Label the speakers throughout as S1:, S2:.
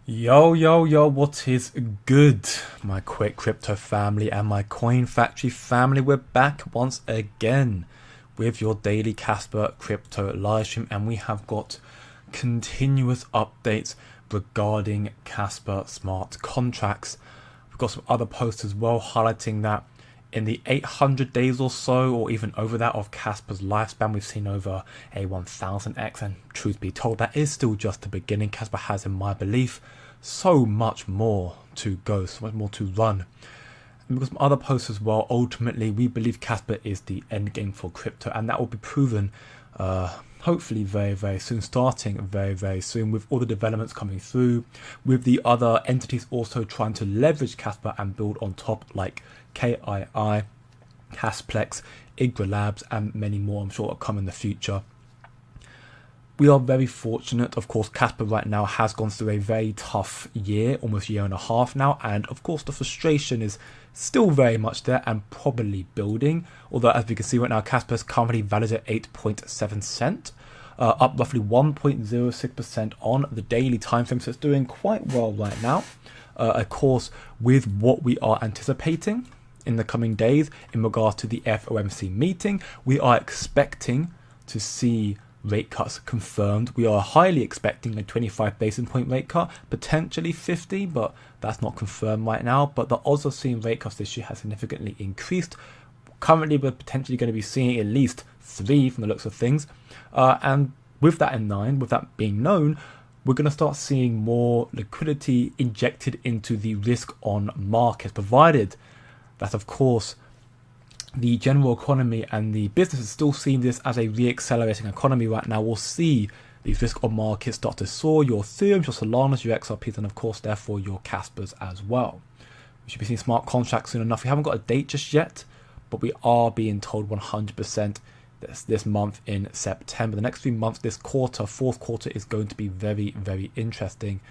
S1: Yo, what is good, my Quick Crypto family and my Coin Factory family? We're back once again with your daily Kaspa crypto live stream, and we have got continuous updates regarding Kaspa smart contracts. We've got some other posts as well highlighting that in the 800 days or so, or even over that, of Kaspa's lifespan, we've seen over a 1000x, and truth be told, that is still just the beginning. Kaspa has, in my belief, so much more to go, so much more to run. And we've got some other posts as well. Ultimately, we believe Kaspa is the endgame for crypto, and that will be proven hopefully very soon, starting very soon, with all the developments coming through, with the other entities also trying to leverage Kaspa and build on top, like KII, Casplex, Igra Labs, and many more I'm sure will come in the future. We are very fortunate. Of course, Kaspa right now has gone through a very tough year, almost a year and a half now, and of course the frustration is still very much there and probably building. Although, as we can see right now, Kaspa is currently valued at 8.7 cent, up roughly 1.06% on the daily time frame, so it's doing quite well right now. Of course, with what we are anticipating in the coming days in regards to the FOMC meeting, we are expecting to see rate cuts confirmed. We are highly expecting a 25 basis point rate cut, potentially 50, but that's not confirmed right now. But the odds of seeing rate cuts this year has significantly increased. Currently, we're potentially going to be seeing at least 3 from the looks of things. And with that in mind, with that being known, we're going to start seeing more liquidity injected into the risk on markets, provided that, of course, the general economy and the business is still seeing this as a re-accelerating economy right now. We'll see these risk on markets start to soar, your Ethereum, your Solanas, your XRPs, and of course, therefore, your Kaspas as well. We should be seeing smart contracts soon enough. We haven't got a date just yet, but we are being told 100% this month in September. The next 3 months, this quarter, fourth quarter, is going to be very interesting.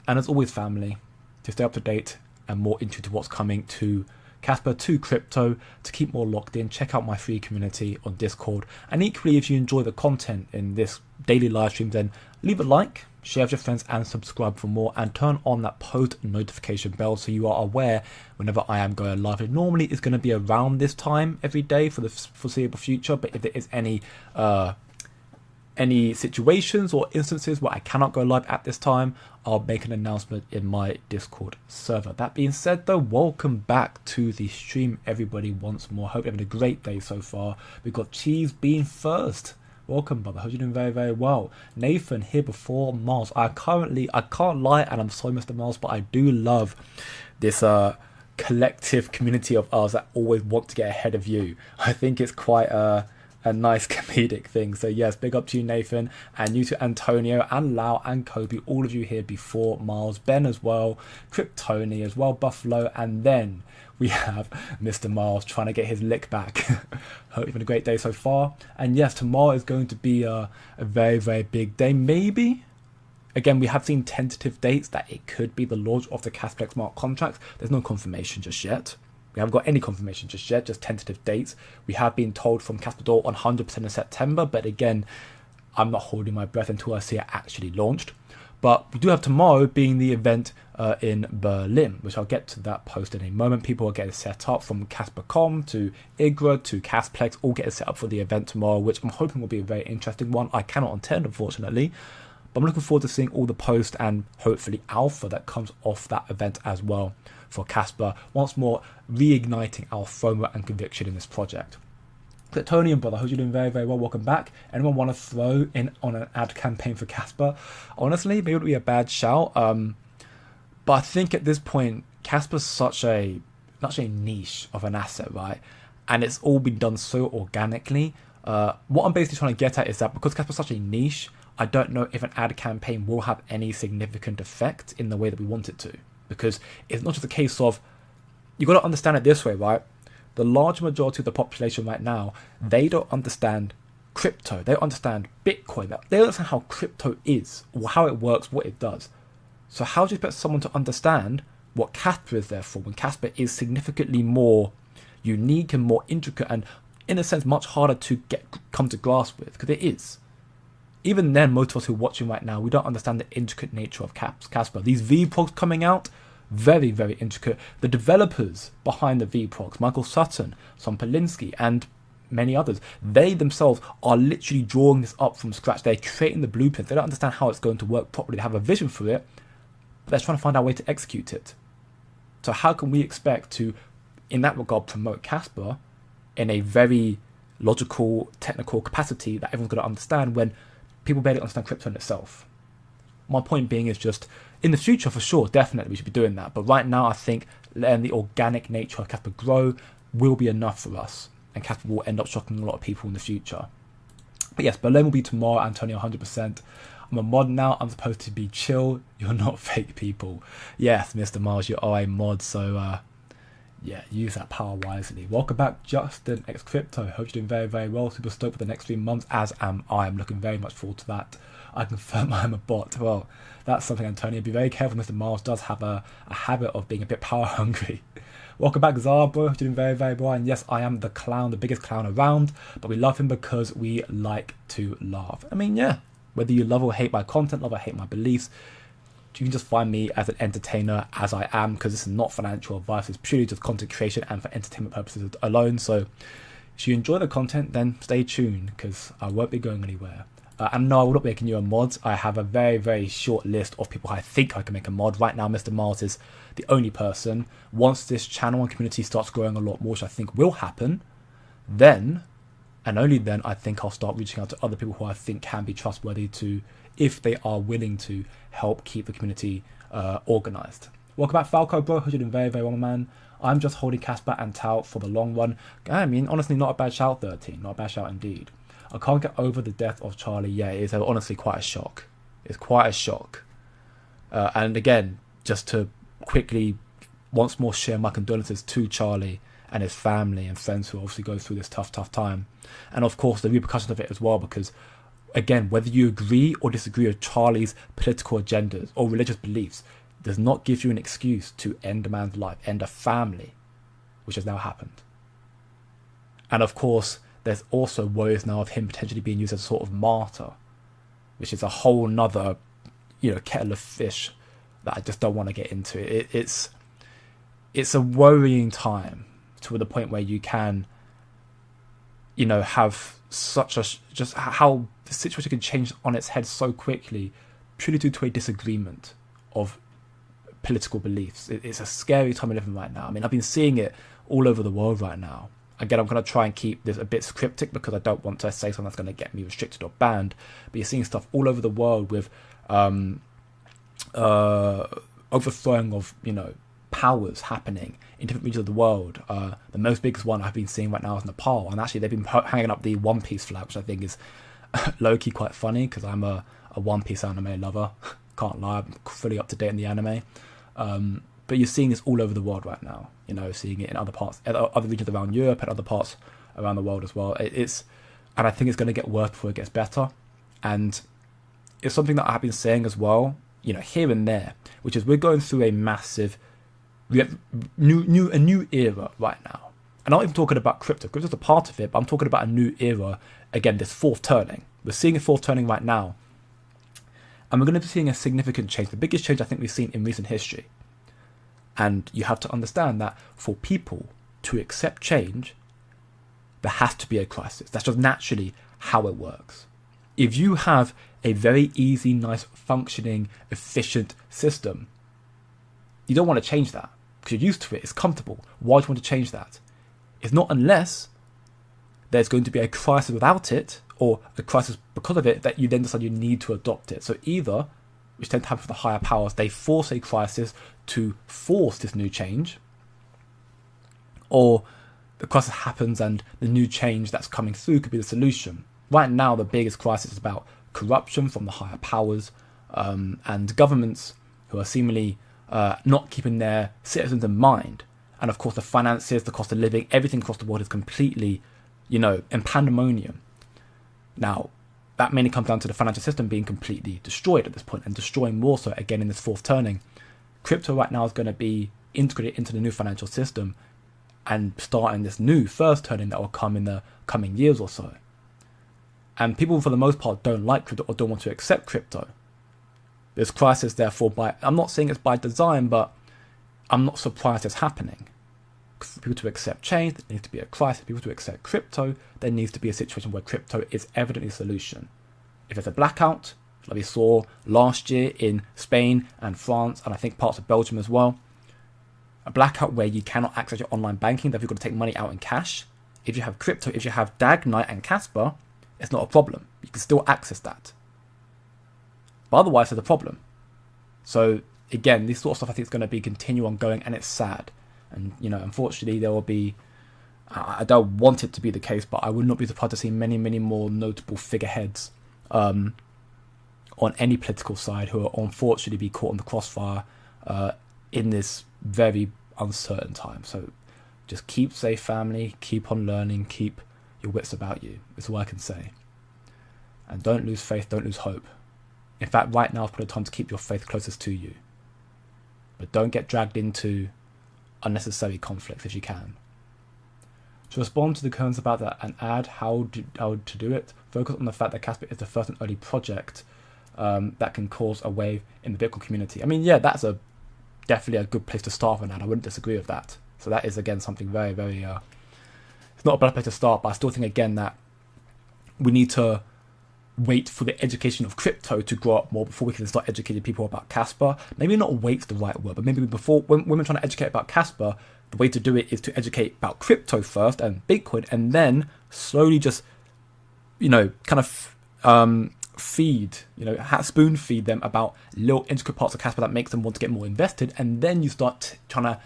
S1: And as always, family, to stay up to date and more into what's coming to Kaspa, to crypto, to keep more locked in, check out my free community on Discord. And equally, if you enjoy the content in this daily live stream, then leave a like, share with your friends, and subscribe for more, and turn on that post notification bell so you are aware whenever I am going live. It normally is going to be around this time every day for the foreseeable future, but if there is any situations or instances where I cannot go live at this time, I'll make an announcement in my Discord server. That being said, though, welcome back to the stream, everybody, once more. Hope you're having a great day so far. We've got Cheese Bean first. Welcome, brother. Hope you're doing very well. Nathan here before Miles. I can't lie, and I'm sorry, Mr. Miles, but I do love this collective community of us that always want to get ahead of you. I think it's quite a nice comedic thing. So yes, big up to you, Nathan, and you to Antonio and Lau and Kobe, all of you here before Miles, Ben as well, Kryptoni as well, Buffalo, and then we have Mr. Miles trying to get his lick back. Hope you're having a great day so far. And yes, tomorrow is going to be a very big day. Maybe, again, we have seen tentative dates that it could be the launch of the Casplex smart contracts. There's no confirmation just yet. We haven't got any confirmation just yet, just tentative dates. We have been told from Kaspa 100% in September, but again, I'm not holding my breath until I see it actually launched. But we do have tomorrow being the event in Berlin, which I'll get to that post in a moment. People are getting set up from Kaspa.com to Igra to Casplex, all getting set up for the event tomorrow, which I'm hoping will be a very interesting one. I cannot attend, unfortunately, but I'm looking forward to seeing all the posts and hopefully alpha that comes off that event as well for Kaspa, once more reigniting our FOMO and conviction in this project. Tony and brother, hope you're doing very well. Welcome back. Anyone want to throw in on an ad campaign for Kaspa? Honestly, maybe it would be a bad shout. But I think at this point, Kaspa's such a niche of an asset, right? And it's all been done so organically. What I'm basically trying to get at is that because Kaspa's such a niche, I don't know if an ad campaign will have any significant effect in the way that we want it to. Because it's not just a case of, you've got to understand it this way, right? The large majority of the population right now, they don't understand crypto. They don't understand Bitcoin. They don't understand how crypto is, or how it works, what it does. So how do you expect someone to understand what Kaspa is there for, when Kaspa is significantly more unique and more intricate and, in a sense, much harder to come to grasp with? Because it is. even then, most of us who are watching right now, we don't understand the intricate nature of Kaspa. These vProgs coming out, very, very intricate. The developers behind the vProgs, Michael Sutton, Tom Polinsky, and many others, they themselves are literally drawing this up from scratch. They're creating the blueprints. They don't understand how it's going to work properly. They have a vision for it, but they're trying to find out a way to execute it. So how can we expect to, in that regard, promote Kaspa in a very logical, technical capacity that everyone's going to understand when people barely understand crypto in itself? My point being is just, in the future, for sure, definitely we should be doing that. But right now, I think letting the organic nature of Kaspa grow will be enough for us. And Kaspa will end up shocking a lot of people in the future. But yes, Berlin will be tomorrow, Antonio, 100%. I'm a mod now. I'm supposed to be chill. You're not fake people. Yes, Mr. Mars, you are a mod. So, yeah, use that power wisely. Welcome back, Justin X Crypto. Hope you're doing very, very well. Super stoked for the next 3 months, as am I. I'm looking very much forward to that. I confirm I'm a bot. Well, that's something, Antonio. Be very careful. Mr. Mars does have a habit of being a bit power hungry. Welcome back, Zabro. You're doing very, very well. And yes, I am the clown, the biggest clown around. But we love him because we like to laugh. I mean, yeah. Whether you love or hate my content, love or hate my beliefs, you can just find me as an entertainer as I am, because this is not financial advice. It's purely just content creation and for entertainment purposes alone. So if you enjoy the content, then stay tuned, because I won't be going anywhere. And no, I will not be making you a mod. I have a very, very short list of people I think I can make a mod. Right now, Mr. Mars is the only person. Once this channel and community starts growing a lot more, which I think will happen, then, and only then, I think I'll start reaching out to other people who I think can be trustworthy to, if they are willing to help keep the community organized. Welcome back, Falco, bro. Hope you're doing very, very well, man. I'm just holding Kaspa and Tau for the long run. I mean, honestly, not a bad shout, 13. Not a bad shout indeed. I can't get over the death of Charlie. Yeah, it is honestly quite a shock. It's quite a shock. And again, just to quickly once more share my condolences to Charlie and his family and friends who obviously go through this tough time. And of course, the repercussions of it as well, because again, whether you agree or disagree with Charlie's political agendas or religious beliefs does not give you an excuse to end a man's life, end a family, which has now happened. And of course, there's also worries now of him potentially being used as a sort of martyr, which is a whole nother, kettle of fish that I just don't want to get into. It's a worrying time to the point where you can, have such a, just how the situation can change on its head so quickly, purely due to a disagreement of political beliefs. It's a scary time we live in right now. I mean, I've been seeing it all over the world right now. Again, I'm going to try and keep this a bit cryptic because I don't want to say something that's going to get me restricted or banned. But you're seeing stuff all over the world with overthrowing of, powers happening in different regions of the world. The most biggest one I've been seeing right now is Nepal. And actually, they've been hanging up the One Piece flag, which I think is low-key quite funny because I'm a One Piece anime lover. Can't lie, I'm fully up to date in the anime. But you're seeing this all over the world right now. Seeing it in other parts, other regions around Europe and other parts around the world as well. And I think it's going to get worse before it gets better. And it's something that I've been saying as well, here and there, which is we're going through a massive, we have a new era right now. And I'm not even talking about crypto. Crypto's a part of it, but I'm talking about a new era. Again, this fourth turning. We're seeing a fourth turning right now. And we're going to be seeing a significant change. The biggest change I think we've seen in recent history. And you have to understand that for people to accept change, there has to be a crisis. That's just naturally how it works. If you have a very easy, nice, functioning, efficient system, you don't want to change that because you're used to it. It's comfortable. Why do you want to change that? It's not unless there's going to be a crisis without it or a crisis because of it that you then decide you need to adopt it. So either, which tend to happen for the higher powers, they force a crisis to force this new change, or the crisis happens and the new change that's coming through could be the solution. Right now, the biggest crisis is about corruption from the higher powers and governments who are seemingly not keeping their citizens in mind. And of course, the finances, the cost of living, everything across the world is completely, in pandemonium. Now, that mainly comes down to the financial system being completely destroyed at this point, and destroying more so again in this fourth turning. Crypto right now is going to be integrated into the new financial system and starting this new first turning that will come in the coming years or so. And people, for the most part, don't like crypto or don't want to accept crypto. This crisis, therefore, I'm not saying it's by design, but I'm not surprised it's happening. For people to accept change, there needs to be a crisis. For people to accept crypto, there needs to be a situation where crypto is evidently a solution. If there's a blackout, like we saw last year in Spain and France, and I think parts of Belgium as well, a blackout where you cannot access your online banking, that you've got to take money out in cash. If you have crypto, if you have Dagnite and Kaspa, it's not a problem. You can still access that. But otherwise, there's a problem. So again, this sort of stuff I think is going to be continue on going, and it's sad. And unfortunately, there will be. I don't want it to be the case, but I would not be surprised to see many, many more notable figureheads on any political side who will unfortunately be caught in the crossfire in this very uncertain time. So just keep safe, family. Keep on learning. Keep your wits about you. Is all I can say. And don't lose faith. Don't lose hope. In fact, right now is probably the time to keep your faith closest to you. But don't get dragged into unnecessary conflicts if you can. To respond to the concerns about that and add how to do it, focus on the fact that Kaspa is the first and only project that can cause a wave in the Bitcoin community. I mean, yeah, that's definitely a good place to start with, and I wouldn't disagree with that. So that is, again, something very, very... it's not a bad place to start, but I still think, again, that we need to wait for the education of crypto to grow up more before we can start educating people about Kaspa. Maybe not wait's the right word, but maybe before, when we're trying to educate about Kaspa, the way to do it is to educate about crypto first and Bitcoin, and then slowly just, kind of feed, spoon feed them about little intricate parts of Kaspa that makes them want to get more invested, and then you start trying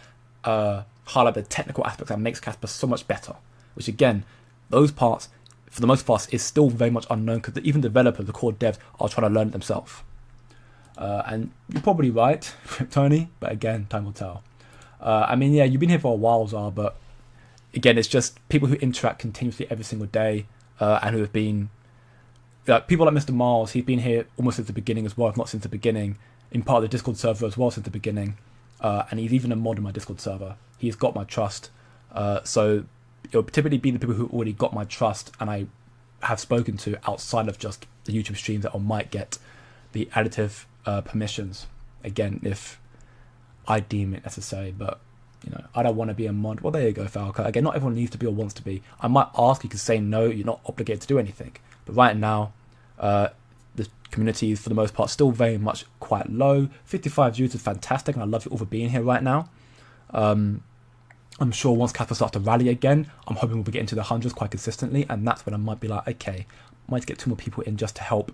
S1: to highlight the technical aspects that makes Kaspa so much better, which again, those parts, for the most part, is still very much unknown because even developers, the core devs, are trying to learn it themselves. And you're probably right, Tony, but again, time will tell. You've been here for a while, Zar, but again, it's just people who interact continuously every single day and who have been, people like Mr. Miles, he's been here almost since the beginning as well, if not since the beginning, in part of the Discord server as well since the beginning. And he's even a mod in my Discord server. He's got my trust. So it'll typically be the people who already got my trust and I have spoken to outside of just the YouTube streams that I might get the additive permissions. Again, if I deem it necessary, but I don't want to be a mod. Well, there you go, Falco. Again, not everyone needs to be or wants to be. I might ask, you can say no, you're not obligated to do anything. But right now, the community is for the most part still very much quite low. 55 views is fantastic, and I love you all for being here right now. I'm sure once Kaspa starts to rally again, I'm hoping we'll be getting to the hundreds quite consistently, and that's when I might be like, okay, I might get 2 more people in just to help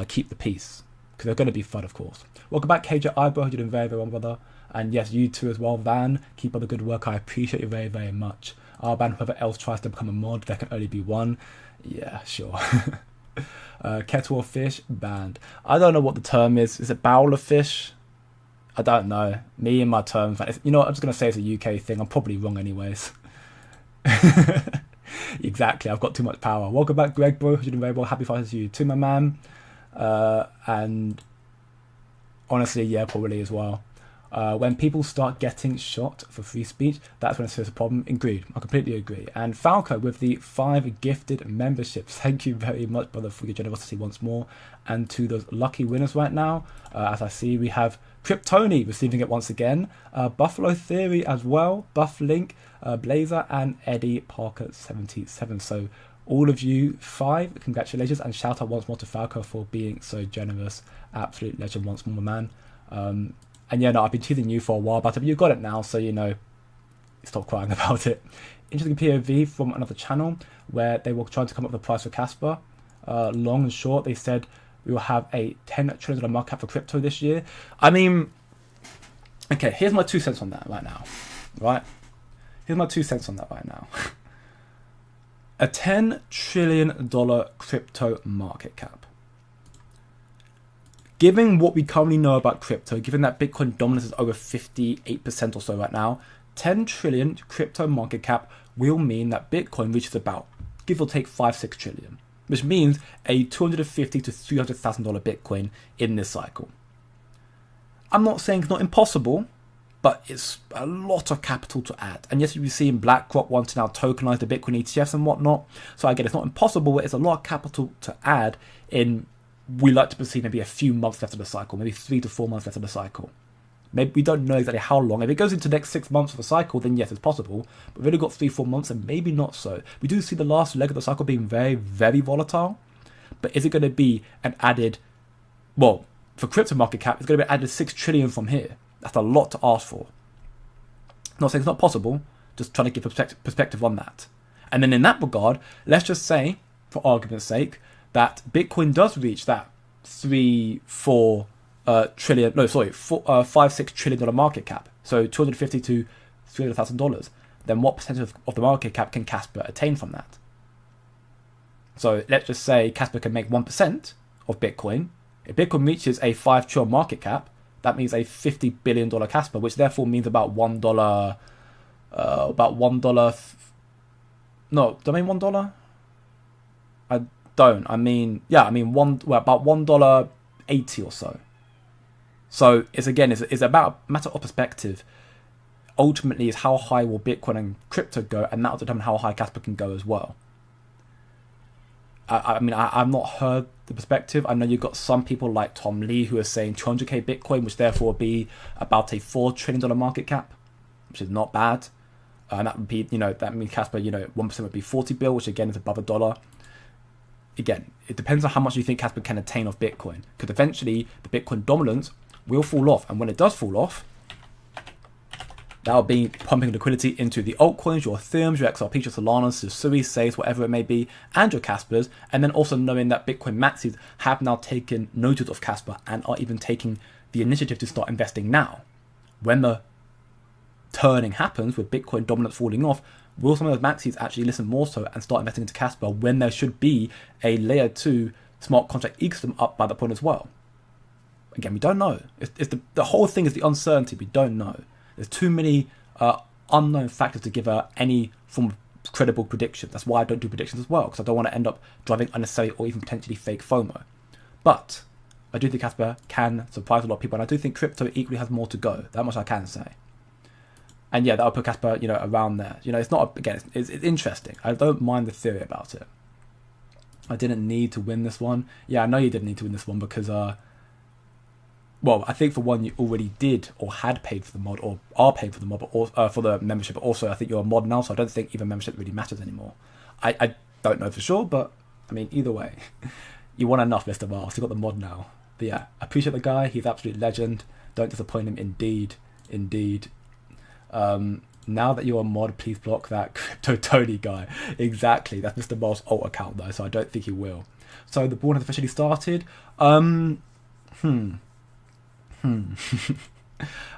S1: keep the peace, because they're going to be fun, of course. Welcome back, KJ Eyebrow. You're doing very, very well, brother. And yes, you too as well, Van. Keep up the good work. I appreciate you very, very much. Ban whoever else tries to become a mod, there can only be one. Yeah, sure. Kettle of fish, banned. I don't know what the term is. Is it barrel of fish? I don't know. Me and my terms. I'm just going to say it's a UK thing. I'm probably wrong anyways. Exactly. I've got too much power. Welcome back, Greg, bro. You're doing very well. Happy Friday to you too, my man. And honestly, yeah, probably as well. When people start getting shot for free speech, that's when it's a problem. Agreed. I completely agree. And Falco with the 5 gifted memberships. Thank you very much, brother, for your generosity once more. And to those lucky winners right now, as I see, we have Kryptoni receiving it once again. Buffalo Theory as well. Buff Link, Blazer, and Eddie Parker 77. So all of you 5, congratulations, and shout out once more to Falco for being so generous. Absolute legend once more, man. And yeah, no, I've been teasing you for a while, but you've got it now, so stop crying about it. Interesting POV from another channel where they were trying to come up with a price for Kaspa. Long and short, they said we will have a $10 trillion market cap for crypto this year. I mean, okay, here's my 2 cents on that right now. Right? Here's my 2 cents on that right now. A $10 trillion crypto market cap. Given what we currently know about crypto, given that Bitcoin dominance is over 58% or so right now, 10 trillion crypto market cap will mean that Bitcoin reaches about, give or take, 5-6 trillion, which means a $250,000 to $300,000 Bitcoin in this cycle. I'm not saying it's not impossible, but it's a lot of capital to add. And yes, you've seen BlackRock want to now tokenize the Bitcoin ETFs and whatnot. So again, it's not impossible, but it's a lot of capital to add in, we like to perceive maybe a few months left of the cycle, maybe 3 to 4 months left of the cycle. Maybe we don't know exactly how long. If it goes into the next 6 months of the cycle, then yes, it's possible. But we've only got 3-4 months, and maybe not so. We do see the last leg of the cycle being very, very volatile. But is it going to be an added, well, for crypto market cap, it's going to be added 6 trillion from here. That's a lot to ask for. Not saying it's not possible, just trying to give perspective on that. And then in that regard, let's just say, for argument's sake, that Bitcoin does reach that 5-6 trillion dollar market cap. So $250 to $300,000. Then what percentage of the market cap can Kaspa attain from that? So let's just say Kaspa can make 1% of Bitcoin. If Bitcoin reaches a 5 trillion market cap, that means a $50 billion Kaspa, which therefore means about $1. No, do I mean $1? I don't. I mean about $1.80 or so. So it's about a matter of perspective. Ultimately, is how high will Bitcoin and crypto go, and that will determine how high Kaspa can go as well. I've not heard the perspective. I know you've got some people like Tom Lee who are saying 200k Bitcoin, which therefore would be about a $4 trillion market cap, which is not bad. And that would be, that means Kaspa, 1% would be 40 bill, which again is above $1. Again, it depends on how much you think Kaspa can attain of Bitcoin, because eventually the Bitcoin dominance will fall off, and when it does fall off, that'll be pumping liquidity into the altcoins, your Ethereums, your XRPs, your Solanas, your Sui, Saves, whatever it may be, and your Kaspas, and then also knowing that Bitcoin maxis have now taken notice of Kaspa and are even taking the initiative to start investing now. When the turning happens with Bitcoin dominance falling off, will some of those maxis actually listen more so and start investing into Kaspa when there should be a layer 2 smart contract ecosystem up by that point as well? Again, we don't know. It's the whole thing is the uncertainty. We don't know. There's too many unknown factors to give any form of credible prediction. That's why I don't do predictions as well, because I don't want to end up driving unnecessary or even potentially fake FOMO. But I do think Kaspa can surprise a lot of people, and I do think crypto equally has more to go. That much I can say. And yeah, that'll put Kaspa, around there. It's not, again, it's interesting. I don't mind the theory about it. I didn't need to win this one. Yeah, I know you didn't need to win this one because, well, I think for one, you already did or had paid for the mod or are paying for the mod, but for the membership. But also, I think you're a mod now, so I don't think even membership really matters anymore. I don't know for sure, but I mean, either way, you won enough, Mr. Mars. You got the mod now. But yeah, I appreciate the guy. He's absolute legend. Don't disappoint him, indeed. Now that you're a mod, please block that Crypto Tony guy. Exactly. That's Mr. Mars' alt account though, so I don't think he will. So the ball has officially started. To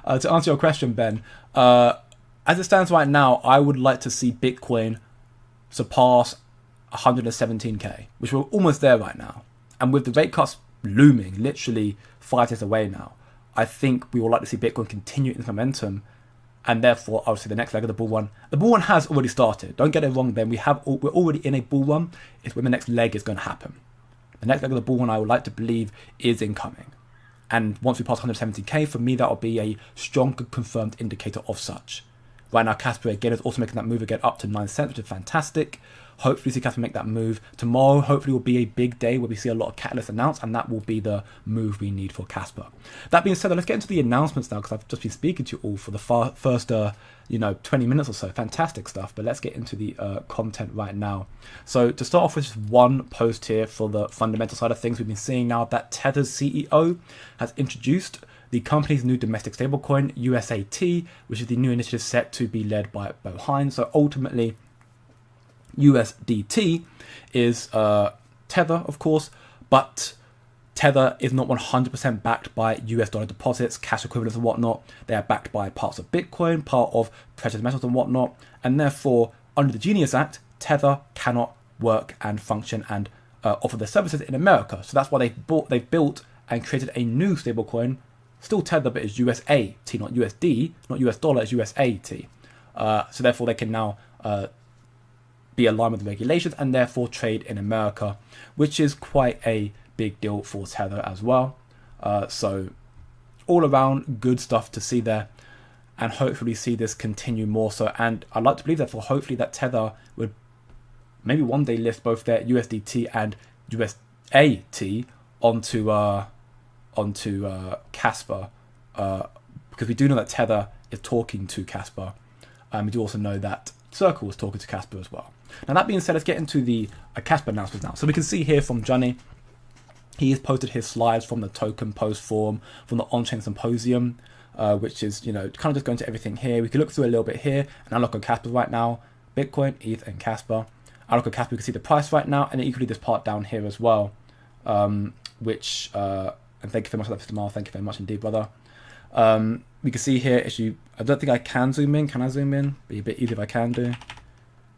S1: answer your question, Ben, as it stands right now, I would like to see Bitcoin surpass 117k, which we're almost there right now. And with the rate cuts looming, literally 5 days away now, I think we would like to see Bitcoin continue its momentum. And therefore, obviously, the next leg of the bull run. The bull run has already started. Don't get it wrong, Ben. We're already in a bull run. It's when the next leg is going to happen. The next leg of the bull run, I would like to believe, is incoming. And once we pass 170k, for me, that will be a stronger confirmed indicator of such. Right now, Kaspa again is also making that move again up to 9 cents, which is fantastic. Hopefully, see Kaspa make that move. Tomorrow, hopefully, will be a big day where we see a lot of catalysts announced, and that will be the move we need for Kaspa. That being said, let's get into the announcements now, because I've just been speaking to you all for the first 20 minutes or so. Fantastic stuff. But let's get into the content right now. So to start off with, just one post here for the fundamental side of things. We've been seeing now that Tether's CEO has introduced the company's new domestic stablecoin, USAT, which is the new initiative set to be led by Bo Hines. So ultimately, USDT is Tether, of course, but Tether is not 100% backed by US dollar deposits, cash equivalents and whatnot. They are backed by parts of Bitcoin, part of precious metals and whatnot, and therefore, under the Genius Act, Tether cannot work and function and offer their services in America. So that's why they've built and created a new stablecoin, still Tether, but it's USAT, not USD, not US dollar, it's USAT. So therefore, they can now be aligned with the regulations and therefore trade in America, which is quite a big deal for Tether as well. So all around good stuff to see there. and hopefully see this continue more so. And I'd like to believe therefore hopefully that Tether would maybe one day list both their USDT and USAT onto Kaspa, because we do know that Tether is talking to Kaspa, and we do also know that Circle is talking to Kaspa as well. Now that being said, let's get into the Kaspa announcements now. So we can see here from Johnny, he has posted his slides from the token post forum from the on-chain symposium, which is, kind of just going to everything here. We can look through a little bit here, and I look at Kaspa right now, Bitcoin, ETH, and Kaspa. I look at Kaspa, we can see the price right now, and then equally this part down here as well, which, and thank you very much for that, thank you very much indeed, brother. We can see here, I don't think I can zoom in. Can I zoom in? Be a bit easier if I can do.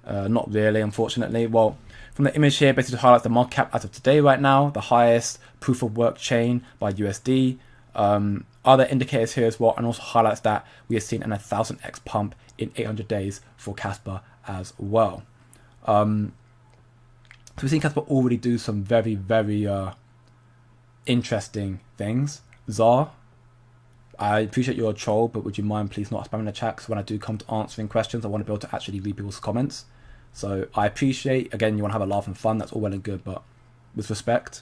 S1: Not really, unfortunately. Well, from the image here, basically highlights the market cap as of today right now, the highest proof of work chain by USD. Other indicators here as well, and also highlights that we have seen an 1000x pump in 800 days for Kaspa as well. So we've seen Kaspa already do some very, very interesting things. Czar, I appreciate you're a troll, but would you mind please not spamming the chat? Because when I do come to answering questions, I want to be able to actually read people's comments. So I appreciate, again, you want to have a laugh and fun, that's all well and good, but with respect,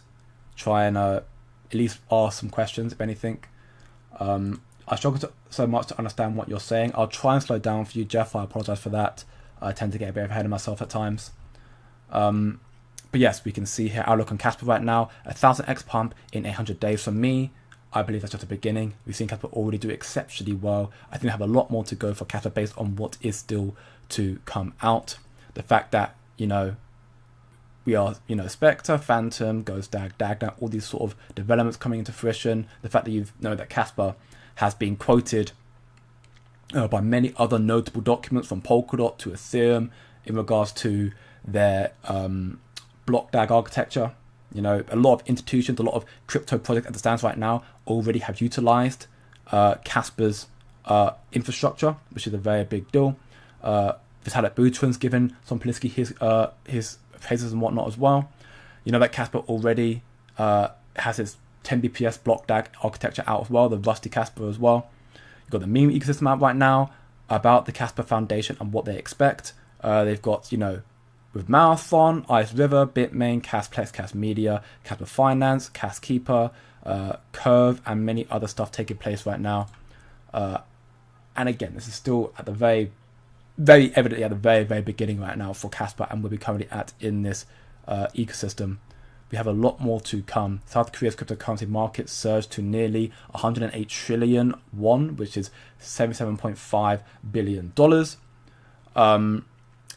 S1: try and at least ask some questions, if anything. I struggle so much to understand what you're saying. I'll try and slow down for you, Jeff. I apologize for that. I tend to get a bit ahead of myself at times. But yes, we can see here outlook on Kaspa right now, 1000x pump in 800 days. For me, I believe that's just the beginning. We've seen Kaspa already do exceptionally well. I think we have a lot more to go for Kaspa based on what is still to come out. The fact that, we are, Spectre, Phantom, Ghost, Dag, all these sort of developments coming into fruition. The fact that you know that Kaspa has been quoted by many other notable documents from Polkadot to Ethereum in regards to their block DAG architecture. A lot of institutions, a lot of crypto projects as it stands right now already have utilized Kaspa's infrastructure, which is a very big deal. Vitalik Buterin's given some Polinsky his praises and whatnot as well. That Kaspa already has his 10 BPS block DAG architecture out as well, the Rusty Kaspa as well. You've got the meme ecosystem out right now about the Kaspa Foundation and what they expect. They've got, with Marathon, Ice River, Bitmain, Casplex, Cas Media, Kaspa Finance, Cas Keeper, Curve, and many other stuff taking place right now. And again, this is still at the very evidently at the very, very beginning right now for Kaspa and where we're currently at in this ecosystem. We have a lot more to come. South Korea's cryptocurrency market surged to nearly 108 trillion won, which is $77.5 billion.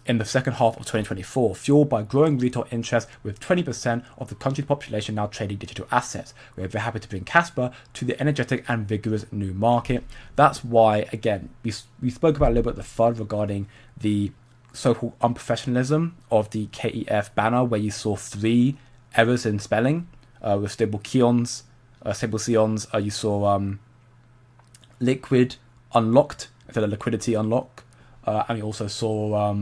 S1: In the second half of 2024, fueled by growing retail interest with 20% of the country's population now trading digital assets. We're very happy to bring Kaspa to the energetic and vigorous new market. That's why, again, we spoke about a little bit of the FUD regarding the so-called unprofessionalism of the KEF banner, where you saw 3 errors in spelling with stable Cions. You saw liquid unlocked instead of liquidity unlock, and you also saw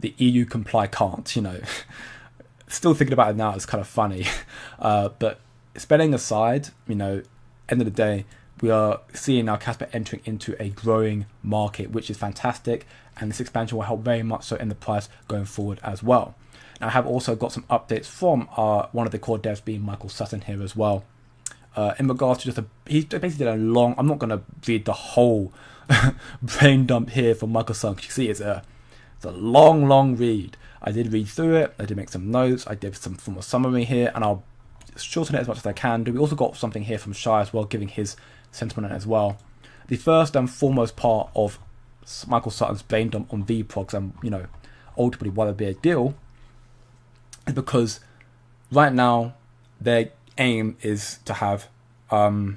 S1: the EU comply can't. Still thinking about it now, it's kind of funny. But spelling aside, end of the day, we are seeing now Kaspa entering into a growing market, which is fantastic, and this expansion will help very much so in the price going forward as well. Now, I have also got some updates from one of the core devs, being Michael Sutton here as well. In regards to he basically did a long, I'm not going to read the whole brain dump here from Michael Sutton, because you see it's a long read. I did read through it, I did make some notes, I did some form of summary here, and I'll shorten it as much as I can do. We also got something here from Shai as well, giving his sentiment as well. The first and foremost part of Michael Sutton's brain dump on vProgs and, ultimately why there'd be a deal, is because right now their aim is to have, they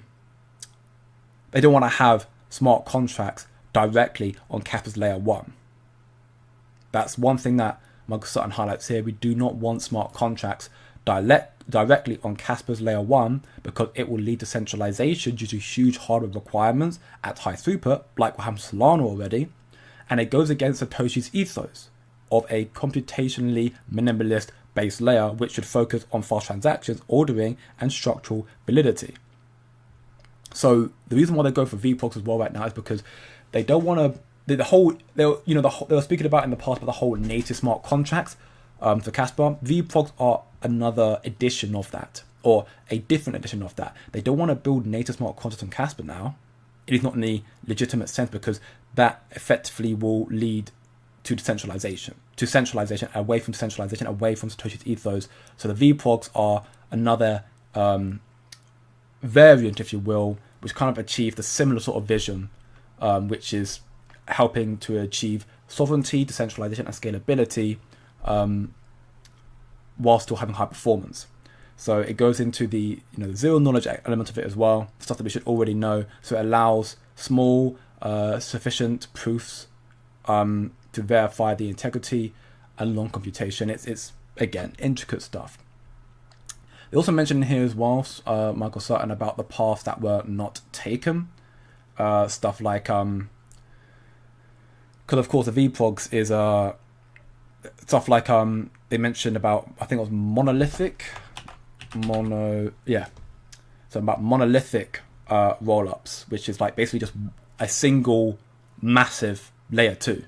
S1: don't want to have smart contracts directly on Kaspa's layer 1. That's one thing that Michael Sutton highlights here. We do not want smart contracts directly on Kaspa's layer 1 because it will lead to centralization due to huge hardware requirements at high throughput, like what happens to Solana already, and it goes against Satoshi's ethos of a computationally minimalist base layer, which should focus on fast transactions, ordering, and structural validity. So the reason why they go for vProgs as well right now is because they don't want to. They were speaking about in the past about the whole native smart contracts for Kaspa. vProgs are another edition of that, or a different edition of that. They don't want to build native smart contracts on Kaspa now. It is not in the legitimate sense, because that effectively will lead to decentralization, away from decentralization, away from Satoshi's ethos. So the vProgs are another variant, if you will, which kind of achieve the similar sort of vision, which is helping to achieve sovereignty, decentralization, and scalability, while still having high performance. So it goes into the zero knowledge element of it as well, stuff that we should already know. So it allows small, sufficient proofs to verify the integrity and long computation. It's again intricate stuff. They also mentioned here as well, Michael Sutton, about the paths that were not taken. Stuff like, because of course the vProgs is stuff like they mentioned about, I think it was monolithic. So about monolithic rollups, which is like basically just a single massive layer 2.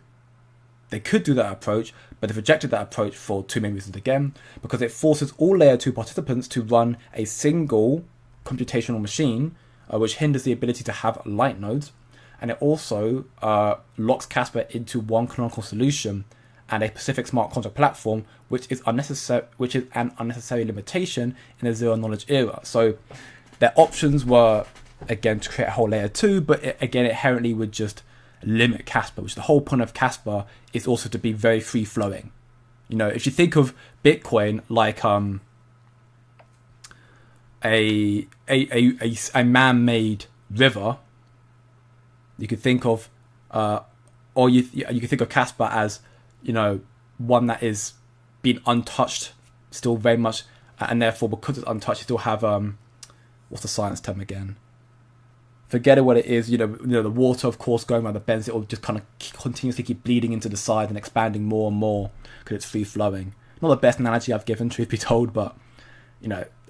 S1: They could do that approach, but they've rejected that approach for two main reasons again, because it forces all layer 2 participants to run a single computational machine, which hinders the ability to have light nodes, and it also locks Kaspa into one canonical solution and a specific smart contract platform, which is an unnecessary limitation in the zero knowledge era. So their options were, again, to create a whole layer 2, but it inherently would just limit Kaspa, which the whole point of Kaspa is also to be very free flowing. If you think of Bitcoin like a man-made river, you could think of or you could think of Kaspa as one that is being untouched still very much, and therefore because it's untouched you still have what's the science term again? Forget what it is. The water, of course, going around the bends, it will just kind of continuously keep bleeding into the side and expanding more and more because it's free flowing. Not the best analogy I've given, truth be told, but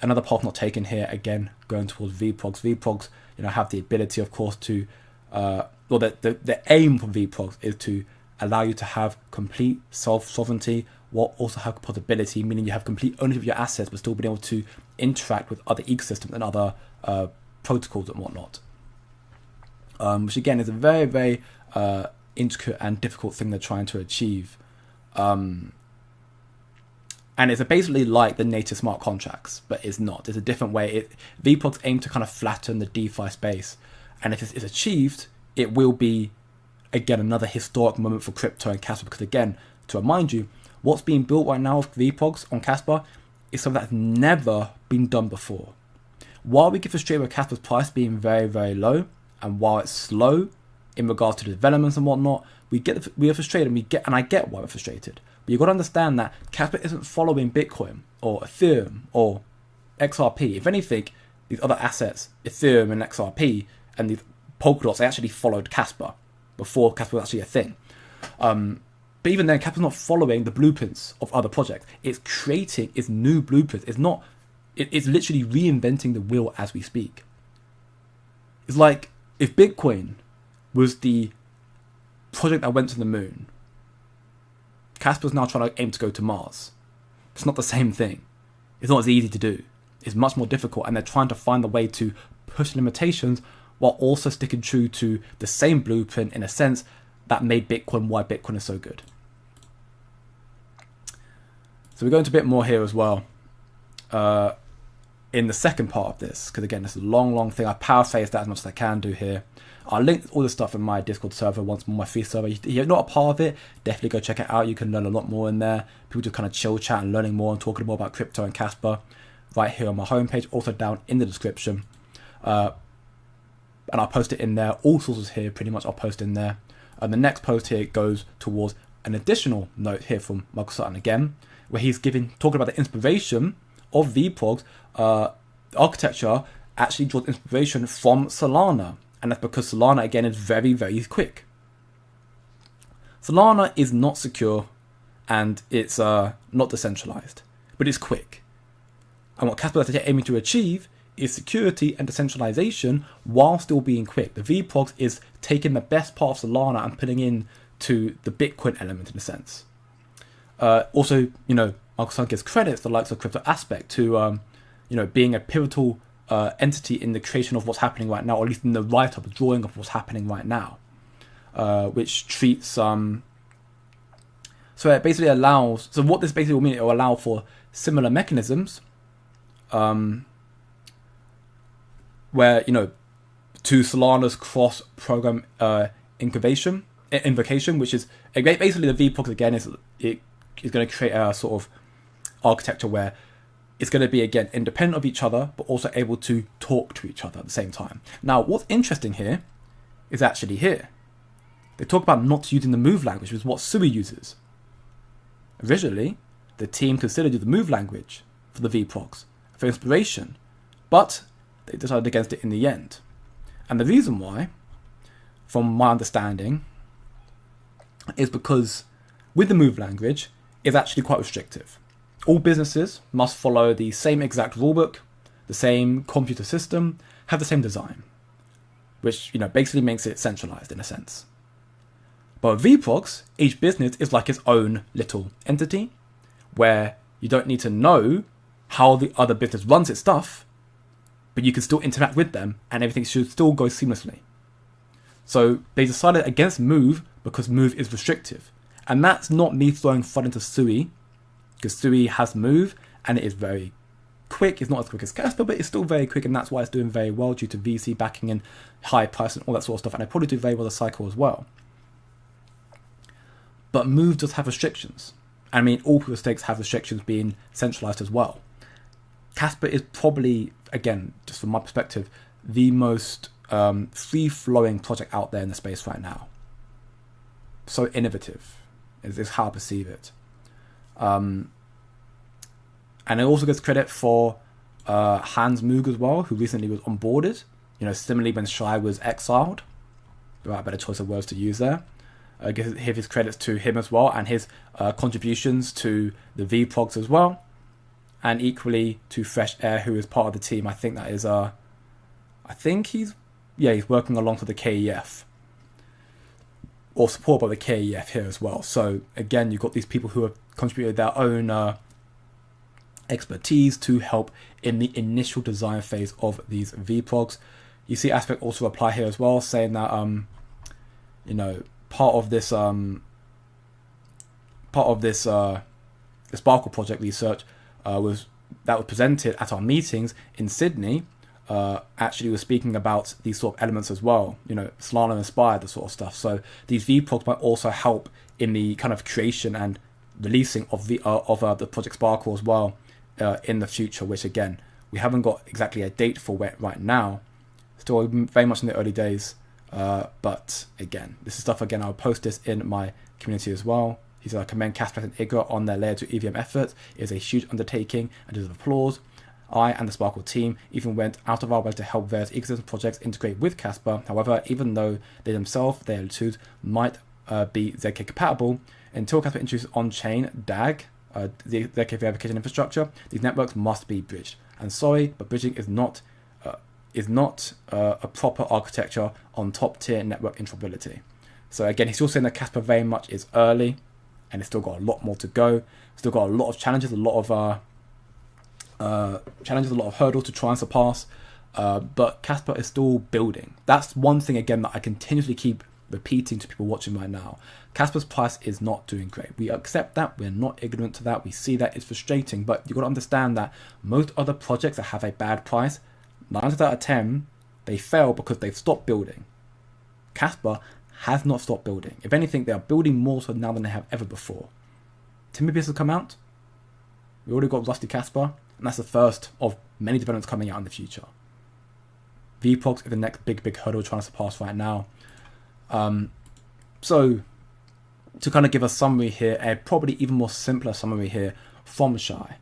S1: another path not taken here. Again, going towards vProgs. vProgs, have the ability, of course, to the aim from vProgs is to allow you to have complete self-sovereignty, while also have compatibility, meaning you have complete ownership of your assets, but still being able to interact with other ecosystems and other protocols and whatnot. Which again is a very, very intricate and difficult thing they're trying to achieve. And it's basically like the native smart contracts, but it's not. It's a different way. vProgs aim to kind of flatten the DeFi space. And if it's achieved, it will be, again, another historic moment for crypto and Kaspa. Because again, to remind you, what's being built right now with vProgs on Kaspa is something that's never been done before. While we get frustrated with Kaspa's price being very, very low, and while it's slow in regards to the developments and whatnot, we are frustrated, and I get why we're frustrated. But you've got to understand that Kaspa isn't following Bitcoin or Ethereum or XRP. If anything, these other assets, Ethereum and XRP and these Polkadots, they actually followed Kaspa before Kaspa was actually a thing. But even then, Kaspa's not following the blueprints of other projects. It's creating its new blueprints. It's literally reinventing the wheel as we speak. It's like if Bitcoin was the project that went to the moon, Kaspa's now trying to aim to go to Mars. It's not the same thing. It's not as easy to do. It's much more difficult, and they're trying to find a way to push limitations while also sticking true to the same blueprint in a sense that made Bitcoin why Bitcoin is so good. So we go into a bit more here as well in the second part of this, because again, this is a long thing. I paraphrase that as much as I can do here. I'll link all the stuff in my Discord server once more, my free server. If you're not a part of it, definitely go check it out. You can learn a lot more in there. People just kind of chill chat and learning more and talking more about crypto and Kaspa right here on my homepage, also down in the description. And I'll post it in there. All sources here, pretty much I'll post in there. And the next post here goes towards an additional note here from Michael Sutton again, where he's talking about the inspiration of vProgs. Architecture actually draws inspiration from Solana. And that's because Solana, again, is very, very quick. Solana is not secure and it's not decentralized, but it's quick. And what Kaspa is aiming to achieve is security and decentralization while still being quick. The vProgs is taking the best part of Solana and putting in to the Bitcoin element in a sense. Also, Microsoft gives credit to the likes of Crypto Aspect to, being a pivotal entity in the creation of what's happening right now, or at least in the write-up, drawing of what's happening right now, which treats so it basically allows. So what this basically will mean, it will allow for similar mechanisms, where to Solana's cross-program invocation, which is basically the vProgs again is going to create a sort of architecture where it's going to be again independent of each other, but also able to talk to each other at the same time. Now, what's interesting here is actually here. They talk about not using the move language, which is what Sui uses. Originally, the team considered the move language for the vProgs for inspiration, but they decided against it in the end. And the reason why, from my understanding, is because with the move language, it's actually quite restrictive. All businesses must follow the same exact rulebook, the same computer system, have the same design, which basically makes it centralized in a sense. But with vProgs, each business is like its own little entity, where you don't need to know how the other business runs its stuff, but you can still interact with them and everything should still go seamlessly. So they decided against Move because Move is restrictive. And that's not me throwing fun into Sui, because Sui has Move and it is very quick. It's not as quick as Kaspa, but it's still very quick, and that's why it's doing very well due to VC backing and high price and all that sort of stuff. And I probably do very well the cycle as well. But Move does have restrictions. I mean, all proof of stakes have restrictions being centralized as well. Kaspa is probably, again, just from my perspective, the most free-flowing project out there in the space right now. So innovative is how I perceive it. And it also gets credit for Hans Moog as well, who recently was onboarded. Similarly when Shai was exiled. Right, better choice of words to use there. Give his credits to him as well, and his contributions to the vProgs as well. And equally to Fresh Air, who is part of the team. I think that is he's working alongside the KEF, or supported by the KEF here as well. So again, you've got these people who have contributed their own expertise to help in the initial design phase of these vProgs. You see Aspect also apply here as well, saying that part of this the Sparkle project research was presented at our meetings in Sydney. Actually was speaking about these sort of elements as well, Solana inspired, the sort of stuff. So these vProgs might also help in the kind of creation and releasing of the Project Sparkle as well in the future, which again, we haven't got exactly a date for right now. Still very much in the early days. But again, this is stuff, again, I'll post this in my community as well. He said, I commend Kaspa and Iga on their layer 2 EVM efforts. It is a huge undertaking and deserves applause. I and the Sparkle team even went out of our way to help various ecosystem projects integrate with Kaspa. However, even though they themselves, their L2s, might be ZK compatible, until Kaspa introduces on-chain DAG, the ZK verification infrastructure, these networks must be bridged. And sorry, but bridging is not a proper architecture on top-tier network interoperability. So again, he's still saying that Kaspa very much is early, and it's still got a lot more to go. Still got a lot of challenges, a lot of hurdles to try and surpass. But Kaspa is still building. That's one thing, again, that I continuously keep repeating to people watching right now. Kaspa's price is not doing great. We accept that. We're not ignorant to that. We see that. It's frustrating. But you've got to understand that most other projects that have a bad price, 9 out of 10, they fail because they've stopped building. Kaspa has not stopped building. If anything, they are building more so now than they have ever before. Timberbeast has come out. We already got Rusty Kaspa, and that's the first of many developments coming out in the future. vProgs is the next big hurdle trying to surpass right now. So, to kind of give a summary here, a probably even more simpler summary here from Shai.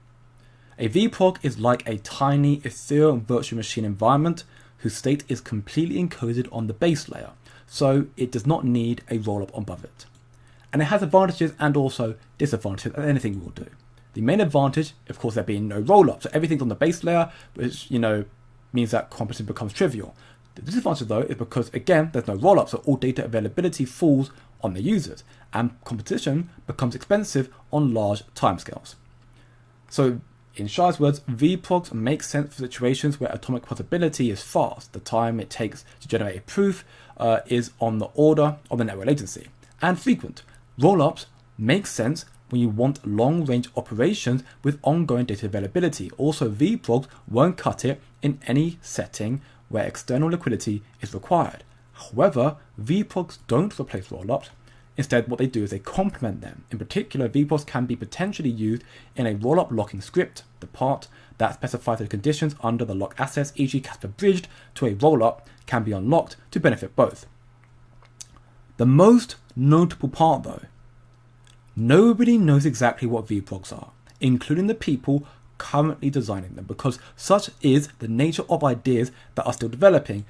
S1: A vProg is like a tiny Ethereum virtual machine environment whose state is completely encoded on the base layer, so it does not need a rollup above it. And it has advantages and also disadvantages, as anything will do. The main advantage, of course, there being no rollup, so everything's on the base layer, which, means that competition becomes trivial. The disadvantage though is because again there's no rollup, so all data availability falls on the users, and competition becomes expensive on large timescales. So in Shai's words, vProgs make sense for situations where atomic possibility is fast. The time it takes to generate a proof is on the order of the network latency, and frequent. Rollups make sense when you want long-range operations with ongoing data availability. Also, vProgs won't cut it in any setting where external liquidity is required. However, vProgs don't replace rollups. Instead, what they do is they complement them. In particular, vProgs can be potentially used in a rollup locking script, the part that specifies the conditions under the lock assets, e.g. Kaspa bridged to a rollup, can be unlocked to benefit both. The most notable part though, nobody knows exactly what vProgs are, including the people currently designing them, because such is the nature of ideas that are still developing.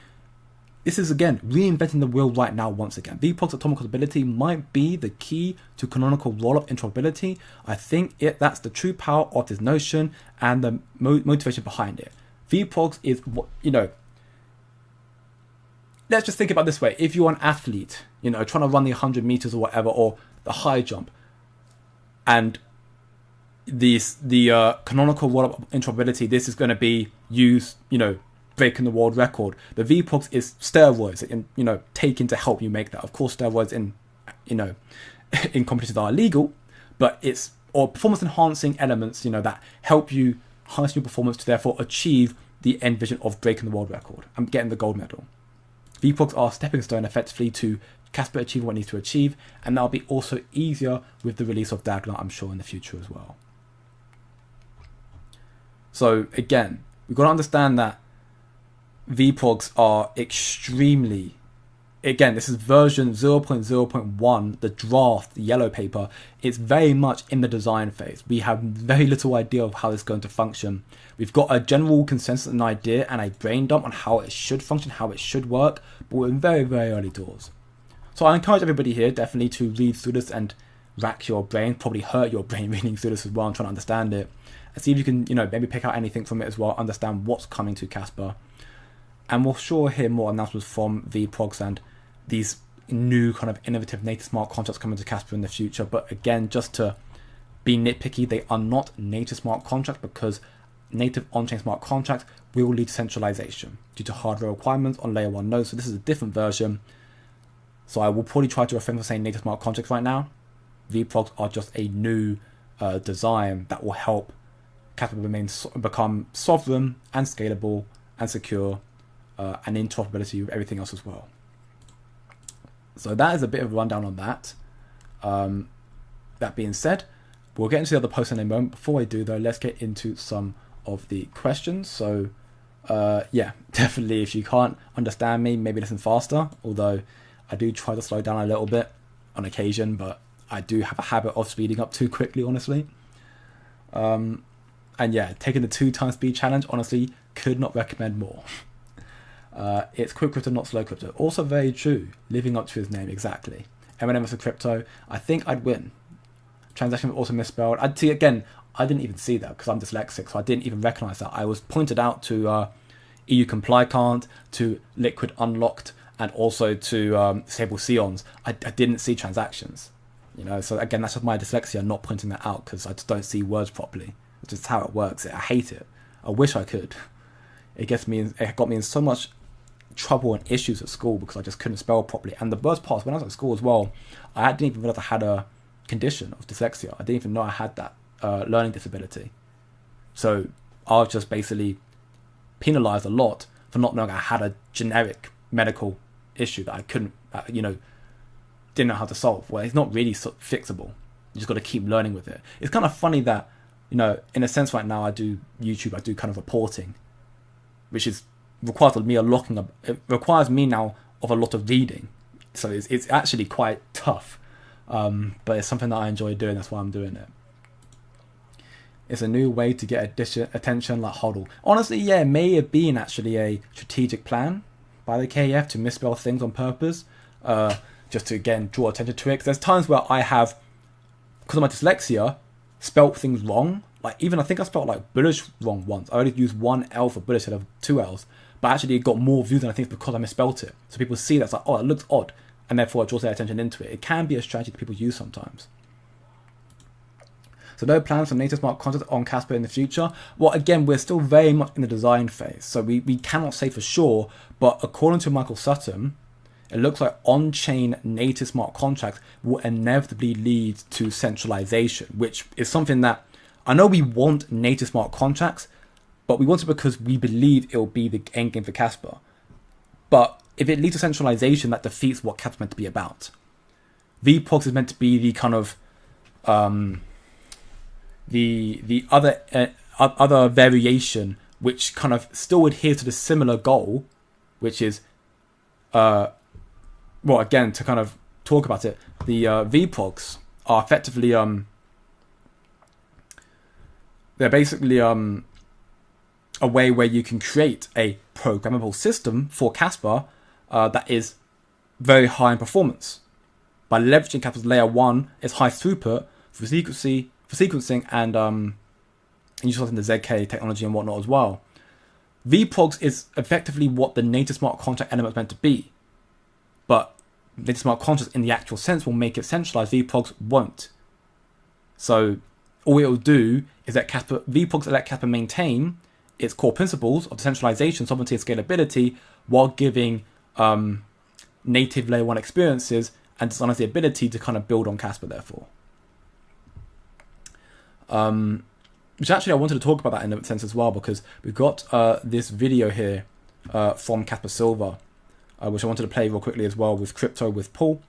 S1: This is again reinventing the wheel right now once again. vProgs atomic possibility might be the key to canonical rollup interoperability. I think that's the true power of this notion and the motivation behind it. vProgs is what, let's just think about it this way. If you're an athlete, trying to run the 100 meters or whatever, or the high jump, and the canonical rollup interoperability, this is going to be used, breaking the world record. The vProgs is steroids, taken to help you make that. Of course, steroids in competitions are illegal, but it's or performance enhancing elements, that help you harness your performance to therefore achieve the end vision of breaking the world record and getting the gold medal. vProgs are a stepping stone effectively to Kaspa achieving what it needs to achieve, and that'll be also easier with the release of Dagla, I'm sure, in the future as well. So again, we've got to understand that vProgs are extremely, again, this is version 0.0.1, the draft, the yellow paper. It's very much in the design phase. We have very little idea of how it's going to function. We've got a general consensus and idea and a brain dump on how it should function, how it should work, but we're in very, very early doors. So I encourage everybody here definitely to read through this and rack your brain, probably hurt your brain reading through this as well and trying to understand it. And see if you can, maybe pick out anything from it as well, understand what's coming to Kaspa. And we'll sure hear more announcements from vProgs and these new kind of innovative native smart contracts coming to Kaspa in the future. But again, just to be nitpicky, they are not native smart contracts, because native on-chain smart contracts will lead to centralization due to hardware requirements on layer 1 nodes. So this is a different version. So I will probably try to refrain from saying native smart contracts right now. vProgs are just a new design that will help Kaspa become sovereign and scalable and secure, and interoperability with everything else as well. So that is a bit of a rundown on that. That being said, we'll get into the other posts in a moment. Before I do though, let's get into some of the questions. So yeah, definitely if you can't understand me, maybe listen faster, although I do try to slow down a little bit on occasion, but I do have a habit of speeding up too quickly, honestly. And yeah, taking the 2x speed challenge, honestly, could not recommend more. It's quick crypto, not slow crypto. Also very true, living up to his name, exactly. Eminem is a crypto. I think I'd win. Transaction was also misspelled. I didn't even see that because I'm dyslexic, so I didn't even recognize that. I was pointed out to EU comply can't, to liquid unlocked, and also to disable Sions. I didn't see transactions. So again, that's just my dyslexia not pointing that out, because I just don't see words properly, which is how it works. I hate it. I wish I could. It got me in so much trouble and issues at school because I just couldn't spell properly. And the worst part, when I was at school as well, I didn't even realize I had a condition of dyslexia. I didn't even know I had that learning disability. So I was just basically penalized a lot for not knowing I had a generic medical issue that I couldn't, didn't know how to solve. Well, it's not really fixable. You just got to keep learning with it. It's kind of funny that, in a sense right now I do YouTube, I do kind of reporting, which requires me now of a lot of reading. So it's actually quite tough. But it's something that I enjoy doing. That's why I'm doing it. It's a new way to get attention like HODL. Honestly, yeah, it may have been actually a strategic plan by the KEF to misspell things on purpose, just to, again, draw attention to it. 'Cause there's times where I have, because of my dyslexia, spelt things wrong, like, even I think I spelled like bullish wrong once. I only used one L for bullish instead of two L's, but actually it got more views, and I think it's because I misspelt it. So people see that's like, oh, it looks odd, and therefore it draws their attention into it. It can be a strategy that people use sometimes. So no plans for native smart contracts on Kaspa in the future. Well, again, we're still very much in the design phase, so we cannot say for sure, but according to Michael Sutton, it looks like on-chain native smart contracts will inevitably lead to centralization, which is something that I know we want native smart contracts, but we want it because we believe it will be the end game for Kaspa. But if it leads to centralization, that defeats what Kaspa is meant to be about. vProgs is meant to be the kind of the other variation, which kind of still adheres to the similar goal, which is well, again, to kind of talk about it, the vProgs are effectively they're basically a way where you can create a programmable system for Kaspa that is very high in performance. By leveraging Kaspa's layer 1, it's high throughput for sequencing and utilizing the ZK technology and whatnot as well. vProgs is effectively what the native smart contract element is meant to be, but native smart contracts in the actual sense will make it centralized. vProgs won't. So all it will do is that vProgs let Kaspa maintain its core principles of decentralization, sovereignty, and scalability, while giving native layer 1 experiences and designers the ability to kind of build on Kaspa, therefore. Which actually I wanted to talk about that in a sense as well, because we've got this video here from Kaspa Silver, which I wanted to play real quickly as well with Crypto with Paul,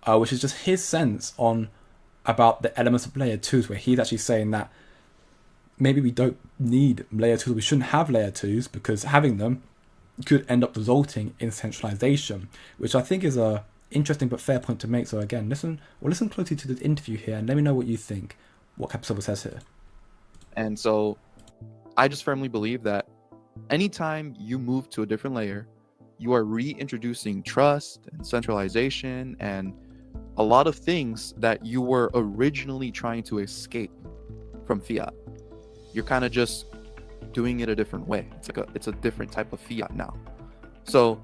S1: which is just his sense on about the elements of layer 2s, where he's actually saying that maybe we don't need layer 2s, we shouldn't have layer 2s, because having them could end up resulting in centralization, which I think is a interesting but fair point to make. So again, listen closely to the interview here and let me know what you think, what Kaspa Silver says here.
S2: And so I just firmly believe that anytime you move to a different layer, you are reintroducing trust and centralization and a lot of things that you were originally trying to escape from fiat. You're kind of just doing it a different way. It's a different type of fiat now. So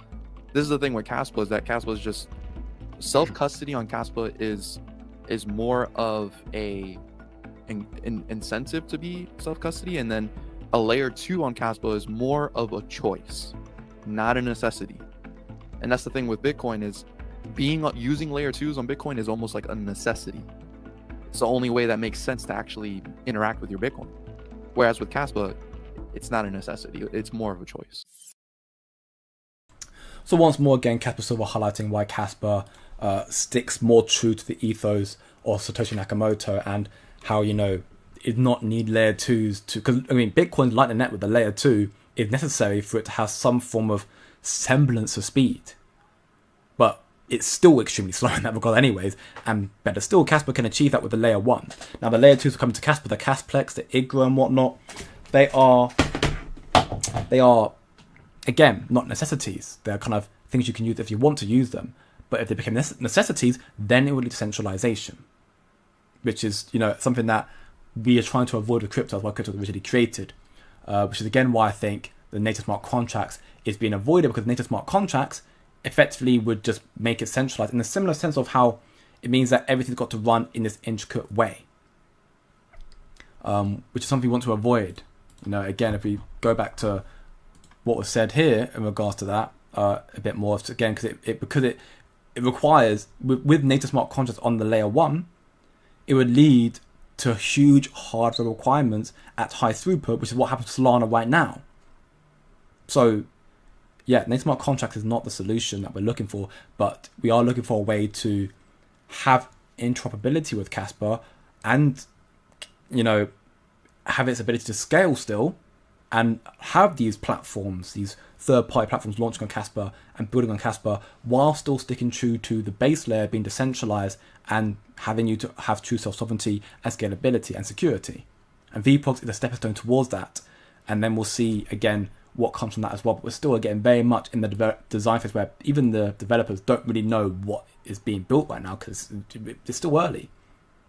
S2: this is the thing with Kaspa, is that Kaspa is just self-custody on Kaspa is more of a incentive to be self-custody, and then a layer 2 on Kaspa is more of a choice, not a necessity. And that's the thing with Bitcoin, is using layer 2s on Bitcoin is almost like a necessity. It's the only way that makes sense to actually interact with your Bitcoin. Whereas with Kaspa, it's not a necessity, it's more of a choice.
S1: So once more again, Kaspa Silver highlighting why Kaspa sticks more true to the ethos of Satoshi Nakamoto, and how, it not need layer 2s to, because Bitcoin's Lightning Network, the layer 2 is necessary for it to have some form of semblance of speed, but it's still extremely slow in that regard anyways, and better still, Kaspa can achieve that with the layer 1. Now the layer 2s are coming to Kaspa, the Casplex, the Igra and whatnot, they are again not necessities. They're kind of things you can use if you want to use them, but if they become necessities, then it will lead to centralization, which is something that we are trying to avoid with crypto, why crypto was originally created, which is again why I think the native smart contracts is being avoided, because native smart contracts effectively would just make it centralized in a similar sense of how it means that everything's got to run in this intricate way, which is something we want to avoid. Again, if we go back to what was said here in regards to that a bit more, again, because it requires, with native smart contracts on the layer 1, it would lead to huge hardware requirements at high throughput, which is what happens to Solana right now. So yeah, native smart contracts is not the solution that we're looking for, but we are looking for a way to have interoperability with Kaspa and have its ability to scale still, and have these platforms, these third-party platforms launching on Kaspa and building on Kaspa, while still sticking true to the base layer being decentralized and having you to have true self-sovereignty and scalability and security. And vProgs is a stepping stone towards that. And then we'll see, again, what comes from that as well. But we're still, again, very much in the design phase where even the developers don't really know what is being built right now, because it's still early.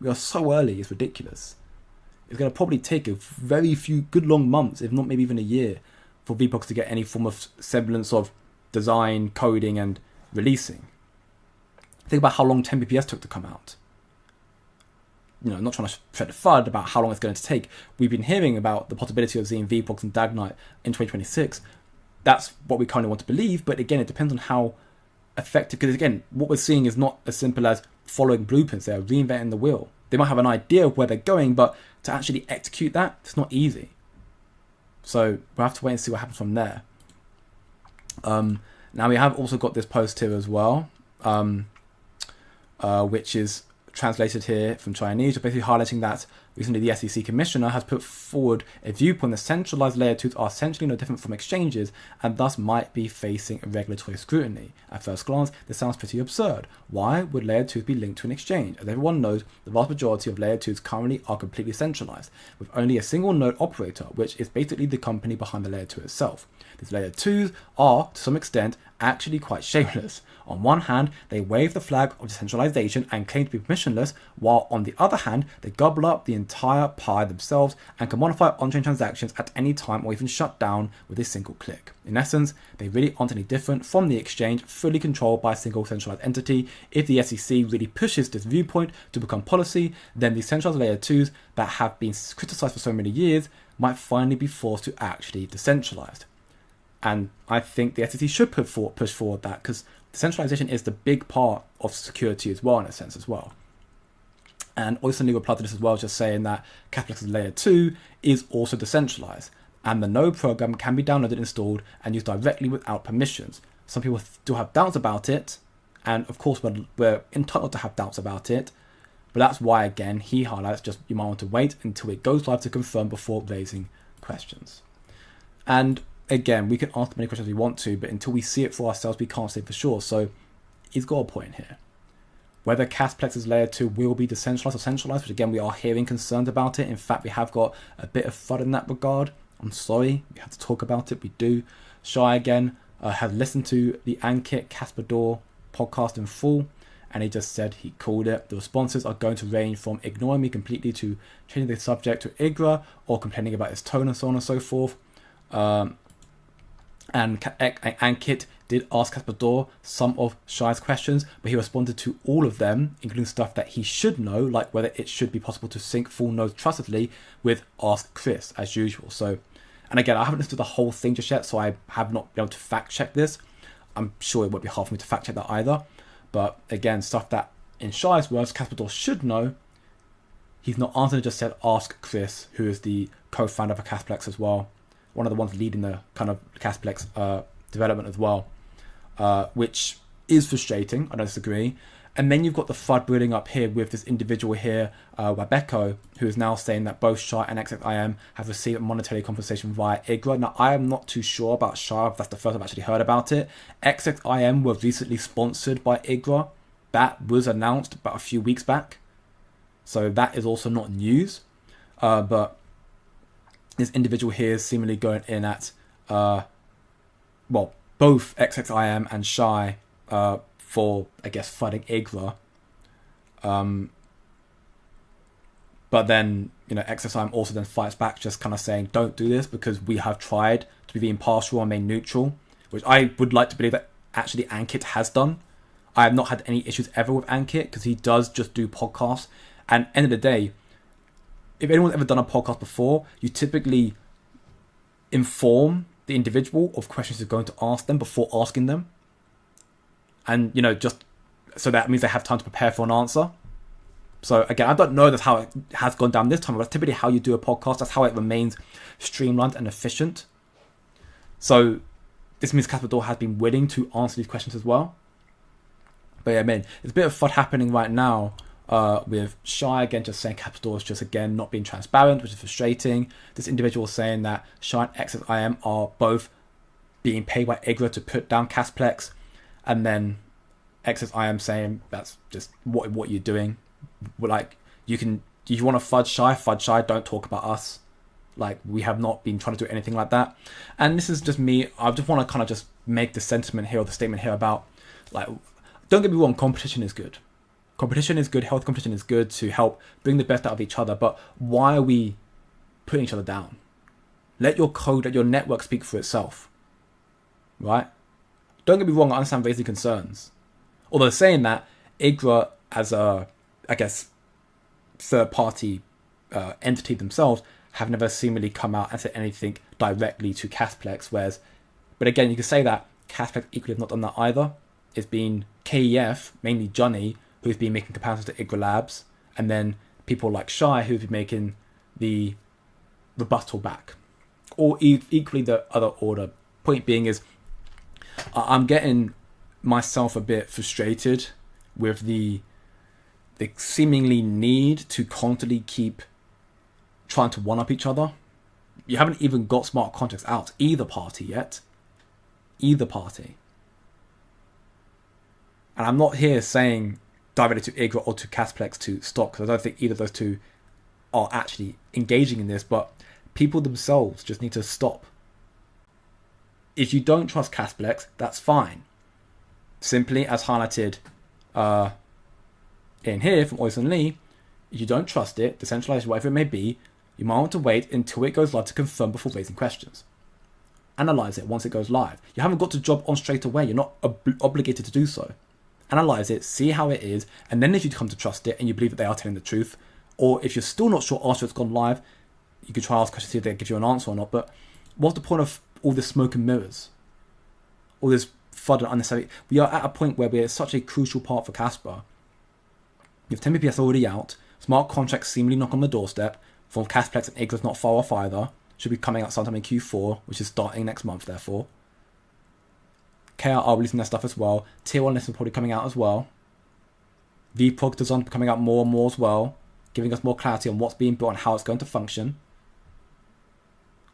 S1: We are so early, it's ridiculous. it's going to probably take a very few good long months, if not maybe even a year, for vProgs to get any form of semblance of design, coding, and releasing. Think about how long 10bps took to come out. I'm not trying to spread the FUD about how long it's going to take. We've been hearing about the possibility of seeing vProgs and Dagnite in 2026. That's what we kind of want to believe, but again, it depends on how effective, because again, what we're seeing is not as simple as following blueprints. They're reinventing the wheel. They might have an idea of where they're going, but to actually execute that, it's not easy. So we'll have to wait and see what happens from there. Now we have also got this post here as well, which is translated here from Chinese, basically highlighting that recently the SEC commissioner has put forward a viewpoint that centralized layer 2s are essentially no different from exchanges and thus might be facing a regulatory scrutiny. At first glance, this sounds pretty absurd. Why would layer 2s be linked to an exchange? As everyone knows, the vast majority of layer 2s currently are completely centralized, with only a single node operator, which is basically the company behind the layer 2 itself. These layer 2s are, to some extent, actually quite shameless. On one hand, they wave the flag of decentralization and claim to be permissionless, while on the other hand, they gobble up the entire pie themselves and can modify on-chain transactions at any time or even shut down with a single click. In essence, they really aren't any different from the exchange, fully controlled by a single centralized entity. If the SEC really pushes this viewpoint to become policy, then the centralized layer 2s that have been criticized for so many years might finally be forced to actually decentralize. And I think the SEC should push forward that, because decentralization is the big part of security as well, in a sense as well. And Oyster replied to this as well, just saying that Caspex's layer 2 is also decentralized, and the node program can be downloaded, installed, and used directly without permissions. Some people still have doubts about it, and of course we're entitled to have doubts about it, but that's why, again, he highlights just you might want to wait until it goes live to confirm before raising questions. And again, we can ask as many questions we want to, but until we see it for ourselves, we can't say for sure. So he's got a point here. Whether Casplex's layer 2 will be decentralized or centralized, which again, we are hearing concerns about it. In fact, we have got a bit of FUD in that regard. I'm sorry, we have to talk about it. We do. Shy, again, has listened to the Ankit Kaspa podcast in full, and he just said he called it. The responses are going to range from ignoring me completely to changing the subject to IGRA or complaining about his tone and so on and so forth. And Ankit did ask Kaspa some of Shy's questions, but he responded to all of them, including stuff that he should know, like whether it should be possible to sync full nodes trustedly with Ask Chris, as usual. So, and again, I haven't listened to the whole thing just yet, so I have not been able to fact check this. I'm sure it won't be hard for me to fact check that either. But again, stuff that, in Shy's words, Kaspa should know, he's not answered, just said Ask Chris, who is the co-founder of Casplex as well. One of the ones leading the kind of Casplex development as well, which is frustrating, I don't disagree. And then you've got the FUD building up here with this individual here, Wabeko, who is now saying that both Shy and XXIM have received monetary compensation via IGRA. Now, I am not too sure about Shy, that's the first I've actually heard about it. XXIM was recently sponsored by IGRA. That was announced about a few weeks back. So that is also not news. But this individual here is seemingly going in at, both XXIM and Shy for, I guess, flooding IGRA. But then, XXIM also then fights back, just kind of saying, don't do this because we have tried to be impartial and remain neutral, which I would like to believe that actually Ankit has done. I have not had any issues ever with Ankit because he does just do podcasts. And end of the day, if anyone's ever done a podcast before, you typically inform the individual of questions you're going to ask them before asking them. And, just so that means they have time to prepare for an answer. So again, I don't know that's how it has gone down this time, but that's typically how you do a podcast. That's how it remains streamlined and efficient. So this means Kaspa has been willing to answer these questions as well. But yeah, there's a bit of FUD happening right now with Shy again just saying Kaspa is just again not being transparent, which is frustrating. This individual saying that Shy and XXIM are both being paid by IGRA to put down Casplex, and then XXIM saying that's just what you're doing. Like, you want to fudge Shy, don't talk about us. Like, we have not been trying to do anything like that. And this is just me. I just want to kind of just make the sentiment here, or the statement here about, like, don't get me wrong, competition is good. Competition is good, health competition is good to help bring the best out of each other, but why are we putting each other down? Let your code, let your network speak for itself, right? Don't get me wrong, I understand raising concerns. Although saying that, IGRA as a, I guess, third-party entity themselves have never seemingly come out and said anything directly to Casplex, whereas, but again, you can say that Casplex equally have not done that either. It's been KEF, mainly Johnny, who's been making comparisons to IGRA Labs, and then people like Shy, who've been making the rebuttal back. Or equally the other order. Point being is, I'm getting myself a bit frustrated with the seemingly need to constantly keep trying to one-up each other. You haven't even got smart contracts out, either party yet. Either party. And I'm not here saying directly to IGRA or to Casplex to stop, because I don't think either of those two are actually engaging in this, but people themselves just need to stop. If you don't trust Casplex, that's fine. Simply, as highlighted in here from Oyson Lee, if you don't trust it, decentralized, whatever it may be, you might want to wait until it goes live to confirm before raising questions. Analyze it once it goes live. You haven't got to jump on straight away. You're not obligated to do so. Analyze it, see how it is, and then if you come to trust it and you believe that they are telling the truth, or if you're still not sure after it's gone live, you could try ask questions, see if they give you an answer or not. But what's the point of all this smoke and mirrors? All this FUD and unnecessary. We are at a point where we're such a crucial part for Kaspa. You have 10 BPS already out. Smart contracts seemingly knock on the doorstep. From Casplex and IGRA's not far off either. Should be coming out sometime in Q4, which is starting next month, therefore. KRR releasing their stuff as well. Tier 1 listens probably coming out as well. vProgs design coming out more and more as well, giving us more clarity on what's being built and how it's going to function.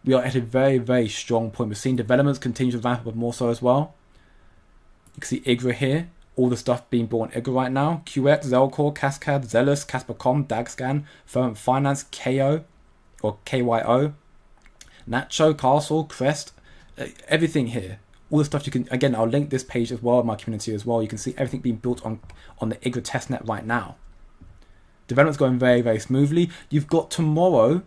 S1: We are at a very, very strong point. We're seeing developments continue to ramp up more so as well. You can see IGRA here. All the stuff being built on IGRA right now. QX, Zelcore, Cascade, Zealous, Casper.com, DagScan, Firm Finance, KO, or KYO, Nacho, Castle, Crest, everything here. All the stuff you can, again, I'll link this page as well in my community as well. You can see everything being built on the IGRA testnet right now. Development's going very, very smoothly. You've got tomorrow,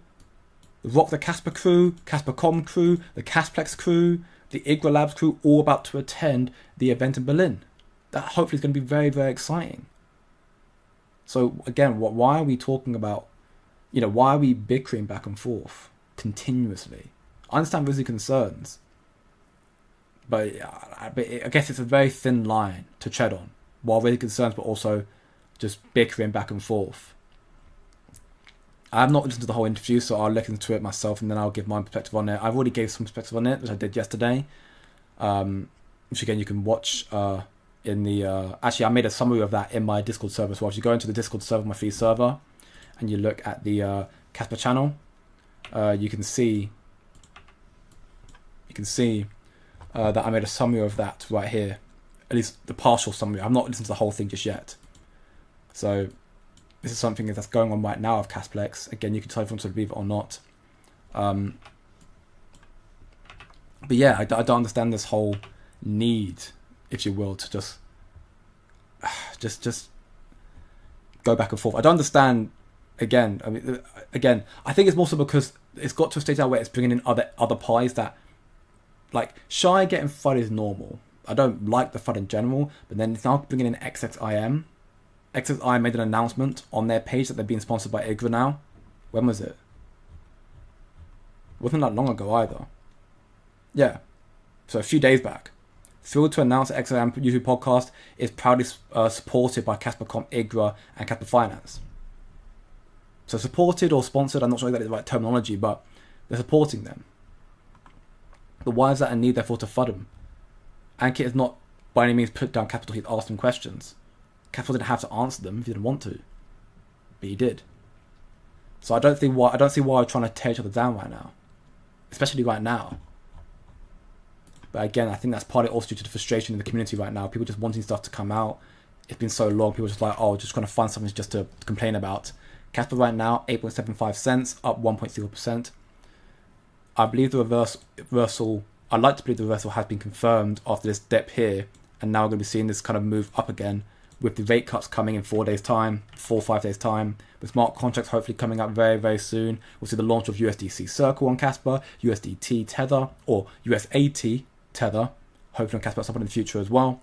S1: Rock the Casper crew, Casper.com crew, the Casplex crew, the IGRA Labs crew, all about to attend the event in Berlin. That hopefully is going to be very, very exciting. So again, why are we talking about, why are we bickering back and forth continuously? I understand there's concerns, but I guess it's a very thin line to tread on, while raising concerns, but also just bickering back and forth. I have not listened to the whole interview, so I'll listen to it myself and then I'll give my perspective on it. I've already gave some perspective on it, which I did yesterday, which again you can watch in the... actually, I made a summary of that in my Discord server as well. If you go into the Discord server, my free server, and you look at the Kaspa channel, you can see that I made a summary of that right here. At least the partial summary. I've not listened to the whole thing just yet. So this is something that's going on right now of Casplex. Again, you can tell if you want to believe it or not. But yeah, I don't understand this whole need, if you will, to just go back and forth. I don't understand. Again, I think it's more so because it's got to a stage now where it's bringing in other parties that, like, Shy getting FUD is normal. I don't like the FUD in general, but then it's now bringing in XXIM. XXI made an announcement on their page that they're being sponsored by IGRA now. When was it? It wasn't that long ago either. Yeah, so a few days back. Thrilled to announce that XXIM YouTube podcast is proudly supported by Casper.com, IGRA, and Casper Finance. So supported or sponsored, I'm not sure if that is the right terminology, but they're supporting them. But why is that a need, therefore, to FUD them? Ankit has not by any means put down Capital, he's asked them questions. Capital didn't have to answer them if he didn't want to, but he did. So I don't see why we're trying to tear each other down right now, especially right now. But again, I think that's partly also due to the frustration in the community right now. People just wanting stuff to come out. It's been so long. People are just like, just trying to find something just to complain about. Kaspa right now, 8.75 cents, up 1.0%. I believe the reversal. I'd like to believe the reversal has been confirmed after this dip here, and now we're going to be seeing this kind of move up again with the rate cuts coming in 4 days time, 5 days time, with smart contracts hopefully coming out very, very soon. We'll see the launch of USDC Circle on Kaspa, USDT Tether, or USAT Tether, hopefully on Kaspa at some point in the future as well.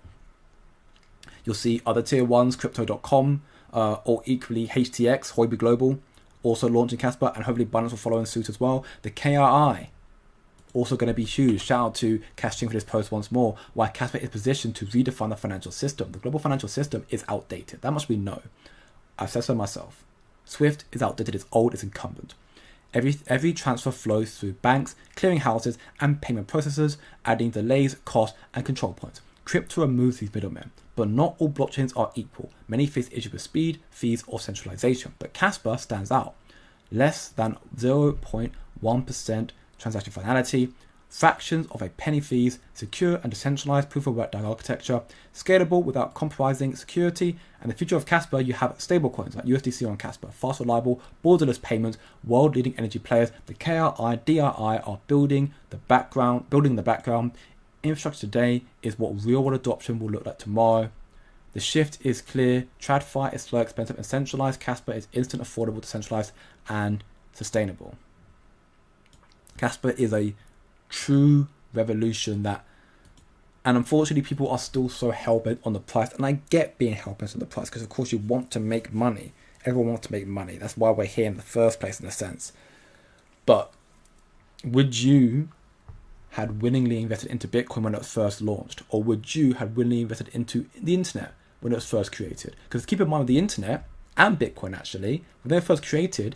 S1: You'll see other tier ones, crypto.com, or equally HTX, Huobi Global, also launching Kaspa, and hopefully Binance will follow in suit as well. The KRI, also going to be huge. Shout out to Cashing for this post once more, why Kaspa is positioned to redefine the financial system. The global financial system is outdated. That much we know. I've said so myself. SWIFT is outdated, it's old, it's incumbent. Every transfer flows through banks, clearing houses, and payment processors, adding delays, costs, and control points. Crypto removes these middlemen, but not all blockchains are equal. Many face issues with speed, fees, or centralization, but Kaspa stands out. Less than 0.1% transaction finality, fractions of a penny fees, secure and decentralized proof-of-work DAO architecture, scalable without compromising security, and the future of Kaspa, you have stablecoins like USDC on Kaspa, fast, reliable, borderless payments, world-leading energy players. The KRI, DRI are building the background. Infrastructure today is what real-world adoption will look like tomorrow. The shift is clear. TradFi is slow, expensive, and centralized. Kaspa is instant, affordable, decentralized, and sustainable. Kaspa is a true revolution and unfortunately people are still so hell-bent on the price, and I get being hell-bent on the price because of course you want to make money. Everyone wants to make money. That's why we're here in the first place in a sense. But would you had willingly invested into Bitcoin when it was first launched, or would you had willingly invested into the internet when it was first created? Because keep in mind, with the internet and Bitcoin actually, when they were first created,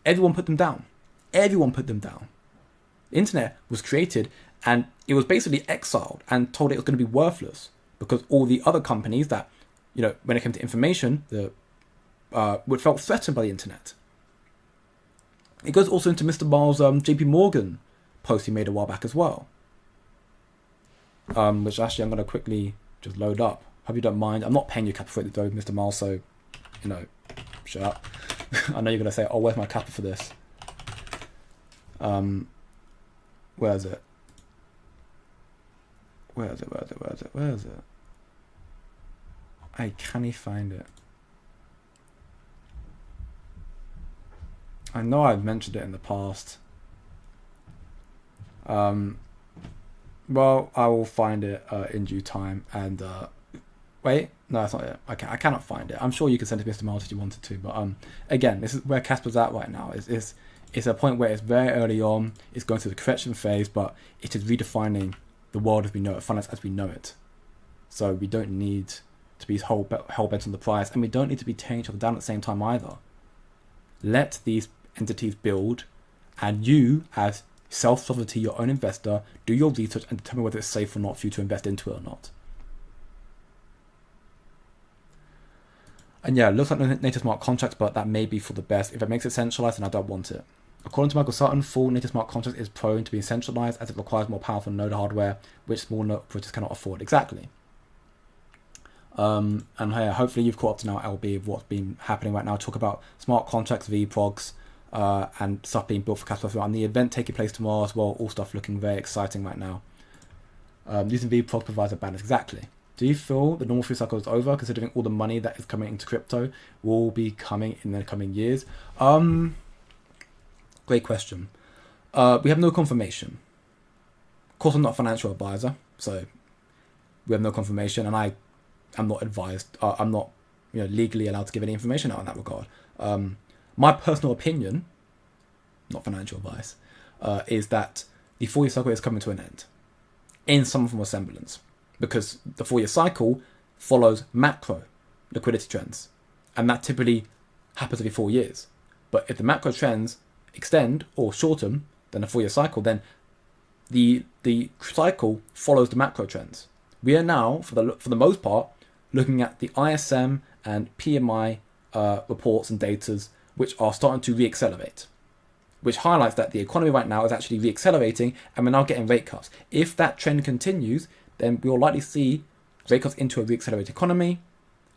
S1: everyone put them down. The internet was created and it was basically exiled and told it was going to be worthless because all the other companies that, when it came to information, would felt threatened by the internet. It goes also into Mr. Miles' JP Morgan post he made a while back as well. Which actually I'm going to quickly just load up. Hope you don't mind. I'm not paying you Kappa for it though, Mr. Miles, so, shut up. I know you're going to say, oh, where's my Kappa for this? Where is it? I can't find it. I know I've mentioned it in the past. Well, I will find it in due time. And wait, no, that's not it. Okay, I cannot find it. I'm sure you can send it to Mr. Miles if you wanted to. But again, this is where Kaspa's at right now. It's a point where it's very early on. It's going through the correction phase, but it is redefining the world as we know it, finance as we know it. So we don't need to be hell-bent on the price, and we don't need to be tearing each other down at the same time either. Let these entities build, and you, as self-sovereignty, your own investor, do your research and determine whether it's safe or not for you to invest into it or not. And yeah, it looks like no native smart contracts, but that may be for the best. If it makes it centralized, then I don't want it. According to Michael Sutton, full native smart contracts is prone to being centralized as it requires more powerful node hardware, which small node operators cannot afford. Exactly. And yeah, hopefully you've caught up to now, LB, of what's been happening right now. Talk about smart contracts, vProgs, and stuff being built for Kaspa, and the event taking place tomorrow as well. All stuff looking very exciting right now. Using vProgs provides a balance. Exactly. Do you feel the normal free cycle is over, considering all the money that is coming into crypto will be coming in the coming years? Great question. We have no confirmation. Of course, I'm not a financial advisor, so we have no confirmation, and I am not advised. I'm not, legally allowed to give any information out in that regard. My personal opinion, not financial advice, is that the 4-year cycle is coming to an end, in some form of semblance, because the 4-year cycle follows macro liquidity trends, and that typically happens every 4 years. But if the macro trends extend or shorten than a 4-year cycle, then the cycle follows the macro trends. We are now, for the most part, looking at the ISM and PMI reports and datas, which are starting to reaccelerate, which highlights that the economy right now is actually reaccelerating, and we're now getting rate cuts. If that trend continues, then we will likely see rate cuts into a reaccelerated economy,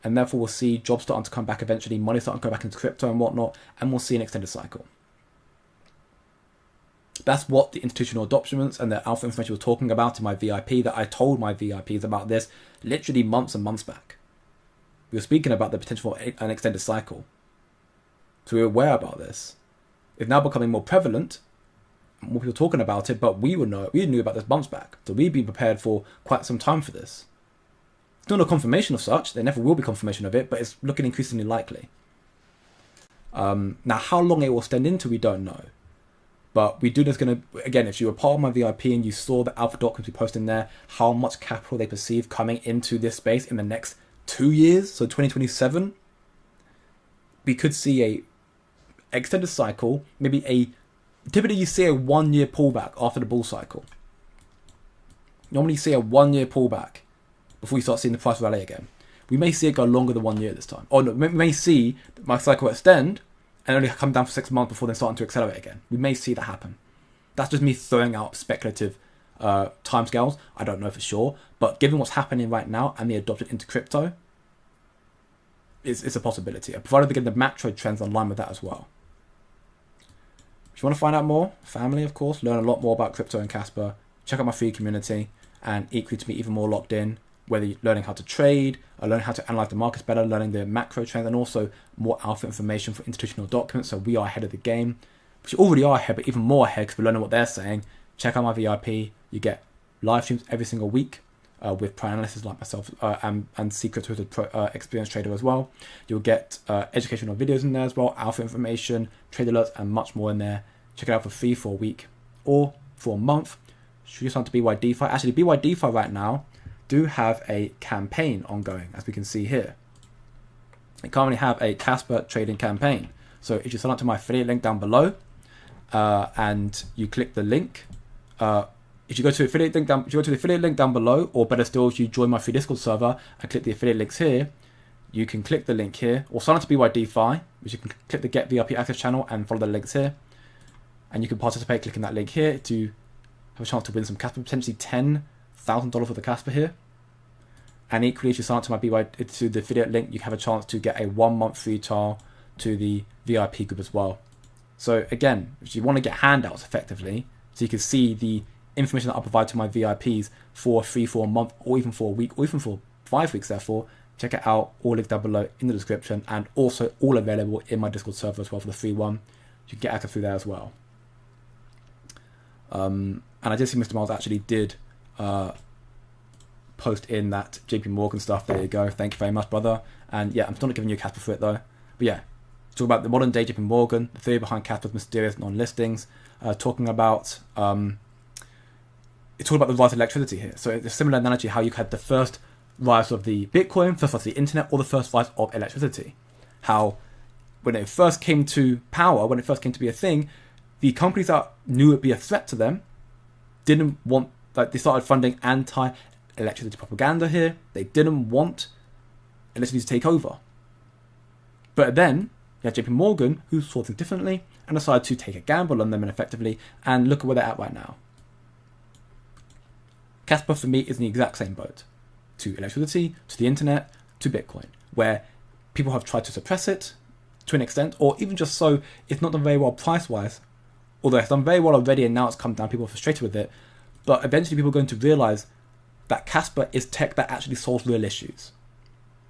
S1: and therefore we'll see jobs starting to come back eventually, money starting to go back into crypto and whatnot, and we'll see an extended cycle. That's what the institutional adoptions and the alpha information was talking about in my VIP, that I told my VIPs about this literally months and months back. We were speaking about the potential for an extended cycle. So we were aware about this. It's now becoming more prevalent, more people talking about it, but we knew about this months back. So we've been prepared for quite some time for this. It's not a confirmation of such. There never will be confirmation of it, but it's looking increasingly likely. Now, how long it will extend into, we don't know. But we do know it's going to, again, if you were part of my VIP and you saw the alpha documents we posted in there, how much capital they perceive coming into this space in the next 2 years, so 2027, we could see a extended cycle, typically you see a 1 year pullback after the bull cycle. Normally you see a 1 year pullback before you start seeing the price rally again. We may see it go longer than 1 year this time. Or no, we may see my cycle extend and only come down for 6 months before then starting to accelerate again. We may see that happen. That's just me throwing out speculative timescales. I don't know for sure. But given what's happening right now and the adoption into crypto, it's a possibility. Provided they get the macro trends in line with that as well. If you want to find out more, family, of course, learn a lot more about crypto and Kaspa, check out my free community, and equally to be even more locked in, whether you're learning how to trade, or learning how to analyze the markets better, learning the macro trends, and also more alpha information for institutional documents. So we are ahead of the game, which already are ahead, but even more ahead because we're learning what they're saying. Check out my VIP. You get live streams every single week with pro analysts like myself and secret to the experienced trader as well. You'll get educational videos in there as well, alpha information, trade alerts, and much more in there. Check it out for free for a week or for a month. Should you sign to BYDFI? Actually, BYDFI right now do have a campaign ongoing, as we can see here. They currently have a Kaspa trading campaign. So if you sign up to my affiliate link down below, and you click the link, if you go to the affiliate link down below, or better still, if you join my free Discord server and click the affiliate links here, you can click the link here, or sign up to BYDFI, which you can click the Get VIP Access channel and follow the links here, and you can participate clicking that link here to have a chance to win some Kaspa, potentially $10,000 for the Kaspa here. And equally, if you sign up to to the affiliate link, you have a chance to get a 1 month free trial to the VIP group as well. So again, if you want to get handouts effectively, so you can see the information that I provide to my VIPs for free for a month, or even for a week, or even for 5 weeks, therefore, check it out. All links down below in the description, and also all available in my Discord server as well for the free one. You can get access through there as well. And I did see Mr. Miles actually did post in that JP Morgan stuff. There you go. Thank you very much, brother. And yeah, I'm still not giving you a Kaspa for it though. But yeah, talk about the modern day JP Morgan, the theory behind Kaspa's mysterious non-listings. Talking about it's all about the rise of electricity here. So it's a similar analogy how you had the first rise of the Bitcoin, first rise of the internet, or the first rise of electricity. How when it first came to power, when it first came to be a thing, the companies that knew it would be a threat to them didn't want, like, they started funding anti-electricity propaganda here. They didn't want electricity to take over. But then you had JP Morgan, who saw things differently and decided to take a gamble on them, and effectively, and look at where they're at right now. Kaspa for me is in the exact same boat to electricity, to the internet, to Bitcoin, where people have tried to suppress it to an extent, or even just so it's not done very well price-wise, although it's done very well already and now it's come down, people are frustrated with it. But eventually people are going to realize that Kaspa is tech that actually solves real issues.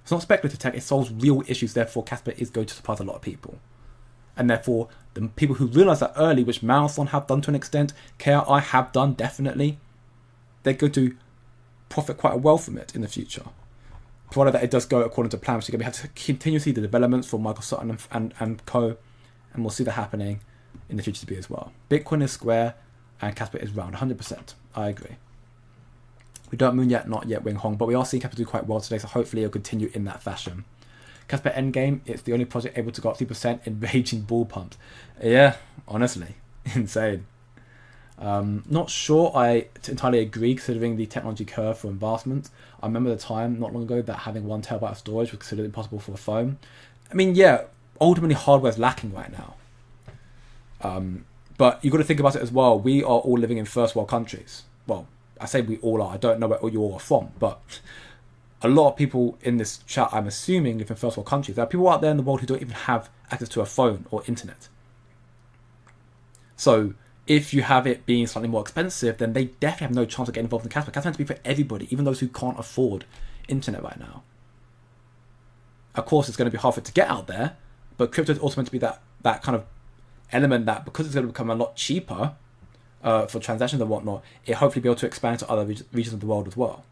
S1: It's not speculative tech, it solves real issues, therefore Kaspa is going to surprise a lot of people. And therefore, the people who realize that early, which Marathon have done to an extent, KRI have done definitely, they're going to profit quite well from it in the future. Provided that it does go according to plan, which we have to continue to see the developments from Michael Sutton and co, and we'll see that happening in the future to be as well. Bitcoin is square and Kaspa is round, 100%. I agree. We don't moon yet, not yet Wing Hong, but we are seeing Kaspa do quite well today, so hopefully it'll continue in that fashion. Kaspa Endgame, it's the only project able to go up 3% in raging bull pumps. Yeah, honestly, insane. Not sure I entirely agree considering the technology curve for advancement. I remember the time not long ago that having 1 terabyte of storage was considered impossible for a phone. I mean, yeah, ultimately hardware is lacking right now. But you've got to think about it as well. We are all living in first world countries. Well, I say we all are. I don't know where you all are from, but a lot of people in this chat, I'm assuming, live in first world countries. There are people out there in the world who don't even have access to a phone or internet. So if you have it being slightly more expensive, then they definitely have no chance of getting involved in Kaspa. Kaspa has to be for everybody, even those who can't afford internet right now. Of course, it's going to be hard for it to get out there, but crypto is also meant to be that kind of element that, because it's going to become a lot cheaper for transactions and whatnot, it hopefully be able to expand to other regions of the world as well.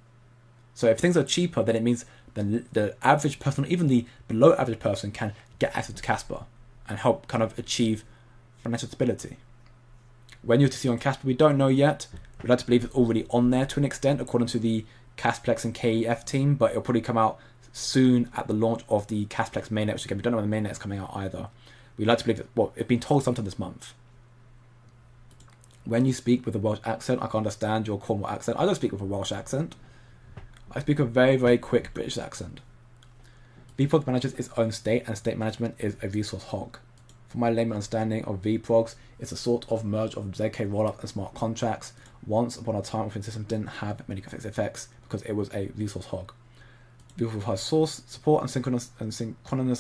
S1: So if things are cheaper, then it means the average person, even the below average person, can get access to Kaspa and help kind of achieve financial stability. When you're to see on Kaspa, we don't know yet. We'd like to believe it's already on there to an extent, according to the Casplex and KEF team, but it'll probably come out soon at the launch of the Casplex mainnet, which again, we don't know when the mainnet is coming out either. We'd like to believe that, well, it's been told sometime this month. When you speak with a Welsh accent, I can understand your Cornwall accent. I don't speak with a Welsh accent. I speak a very, very quick British accent. vProgs manages its own state, and state management is a resource hog. From my layman understanding of vProgs, it's a sort of merge of ZK rollup and smart contracts. Once upon a time, operating system didn't have many graphics effects because it was a resource hog. vProgs has source support and synchronous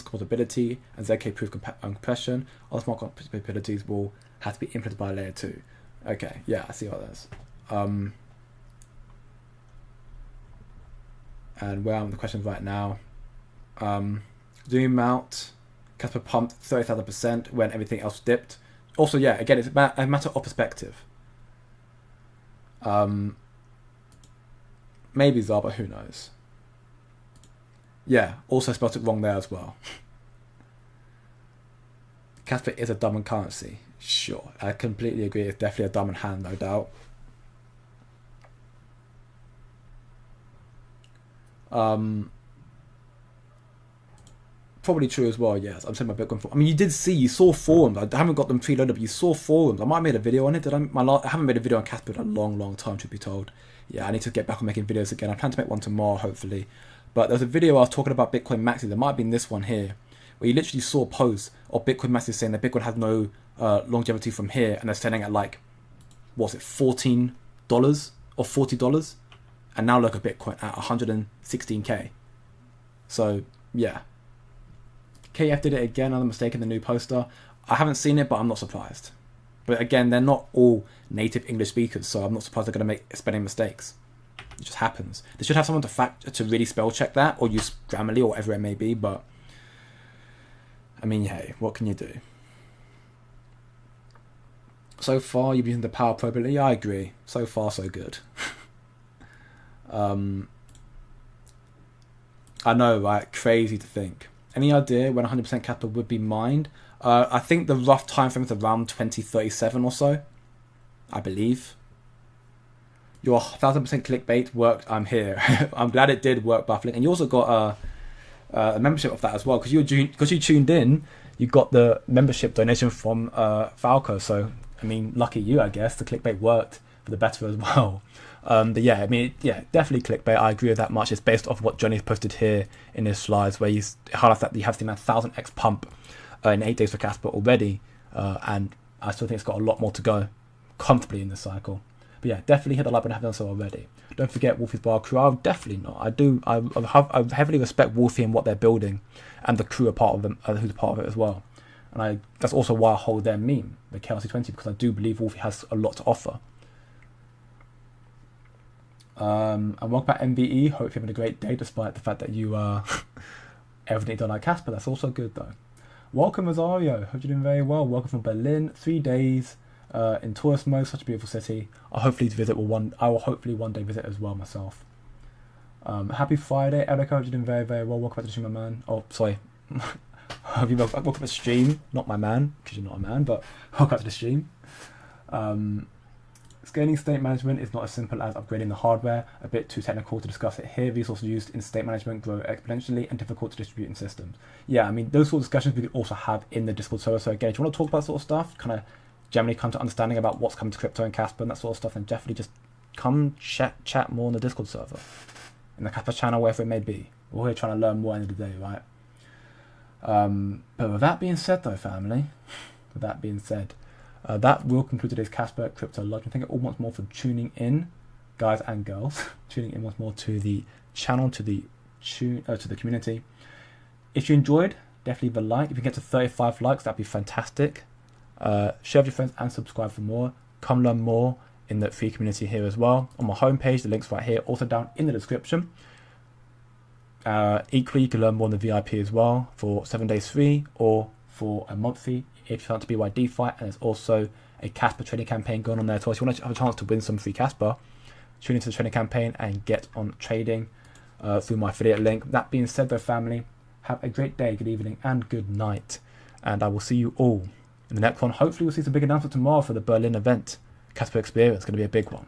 S1: compatibility and ZK-proof compression. Other smart capabilities will have to be implemented by layer 2. Okay, yeah, I see what that is. And where I'm in the questions right now. Zoom out, Kaspa pumped 30,000% when everything else dipped. Also, yeah, again, it's a matter of perspective. Maybe Zar, but who knows? Yeah, also spelled it wrong there as well. Kaspa is a dominant currency. Sure, I completely agree. It's definitely a dominant hand, no doubt. Probably true as well, yes. I'm saying my Bitcoin. I mean, you saw forums. I haven't got them preloaded, but you saw forums. I might have made a video on it. I haven't made a video on Kaspa in a long, long time, to be told. Yeah, I need to get back on making videos again. I plan to make one tomorrow, hopefully. But there's a video I was talking about Bitcoin maxis. There might have been this one here, where you literally saw posts of Bitcoin maxis saying that Bitcoin has no longevity from here, and they're selling at like, what's it, $14 or $40, and now look at Bitcoin at 116k. So yeah, KF did it again. Another mistake in the new poster. I haven't seen it, but I'm not surprised. But again, they're not all native English speakers, so I'm not surprised they're going to make spelling mistakes. It just happens. They should have someone to really spell check that, or use Grammarly or whatever it may be. But I mean, hey, what can you do? So far, you've been using the power probability. I agree. So far, so good. I know, right? Crazy to think. Any idea when 100% Kaspa would be mined? I think the rough time frame is around 2037 or so, I believe. Your 1000% clickbait worked. I'm here. I'm glad it did work, Buffling. And you also got a membership of that as well, because you tuned in. You got the membership donation from Falco. So I mean, lucky you, I guess. The clickbait worked for the better as well. But yeah, I mean, yeah, definitely clickbait. I agree with that much. It's based off what Johnny's posted here in his slides, where he highlights that you have seen a 1000x pump in 8 days for Kaspa already, and I still think it's got a lot more to go comfortably in this cycle. But yeah, definitely hit the like button if you haven't done so already. Don't forget Wolfie's Bar crew. I'll definitely not. I heavily respect Wolfie and what they're building, and the crew are part of them, who's a part of it as well. And that's also why I hold their meme, the KYC20, because I do believe Wolfie has a lot to offer. And welcome back, MVE. Hope you're having a great day, despite the fact that you everything don't like Kaspa. That's also good though. Welcome, Rosario. Hope you're doing very well. Welcome from Berlin. 3 days in tourist mode. Such a beautiful city. I will hopefully one day visit as well myself. Happy Friday, Erica. Hope you're doing very, very well. Welcome back to the stream, my man. Oh, sorry. Welcome to the stream, not my man, because you're not a man, but welcome to the stream. Scaling state management is not as simple as upgrading the hardware. A bit too technical to discuss it here. Resources used in state management grow exponentially and difficult to distribute in systems. Yeah, I mean, those sort of discussions we could also have in the Discord server. So again, if you want to talk about that sort of stuff, kind of generally come to understanding about what's coming to crypto and Kaspa and that sort of stuff, then definitely just come chat more on the Discord server, in the Kaspa channel, wherever it may be. We're here trying to learn more at the end of the day, right? But with that being said, though, family, that will conclude today's Kaspa Crypto Lodge. Thank you all once more for tuning in, guys and girls, tuning in once more to the channel, to the community. If you enjoyed, definitely leave a like. If you get to 35 likes, that'd be fantastic. Share with your friends and subscribe for more. Come learn more in the free community here as well. On my homepage, the link's right here, also down in the description. Equally, you can learn more on the VIP as well for 7 days free or for a month fee if you sign up to BYDFI. And there's also a Kaspa trading campaign going on there as well. So if you want to have a chance to win some free Kaspa, tune into the trading campaign and get on trading through my affiliate link. That being said, though, family, have a great day, good evening, and good night. And I will see you all in the next one. Hopefully, we'll see some big announcement tomorrow for the Berlin event. Kaspa Experience, going to be a big one.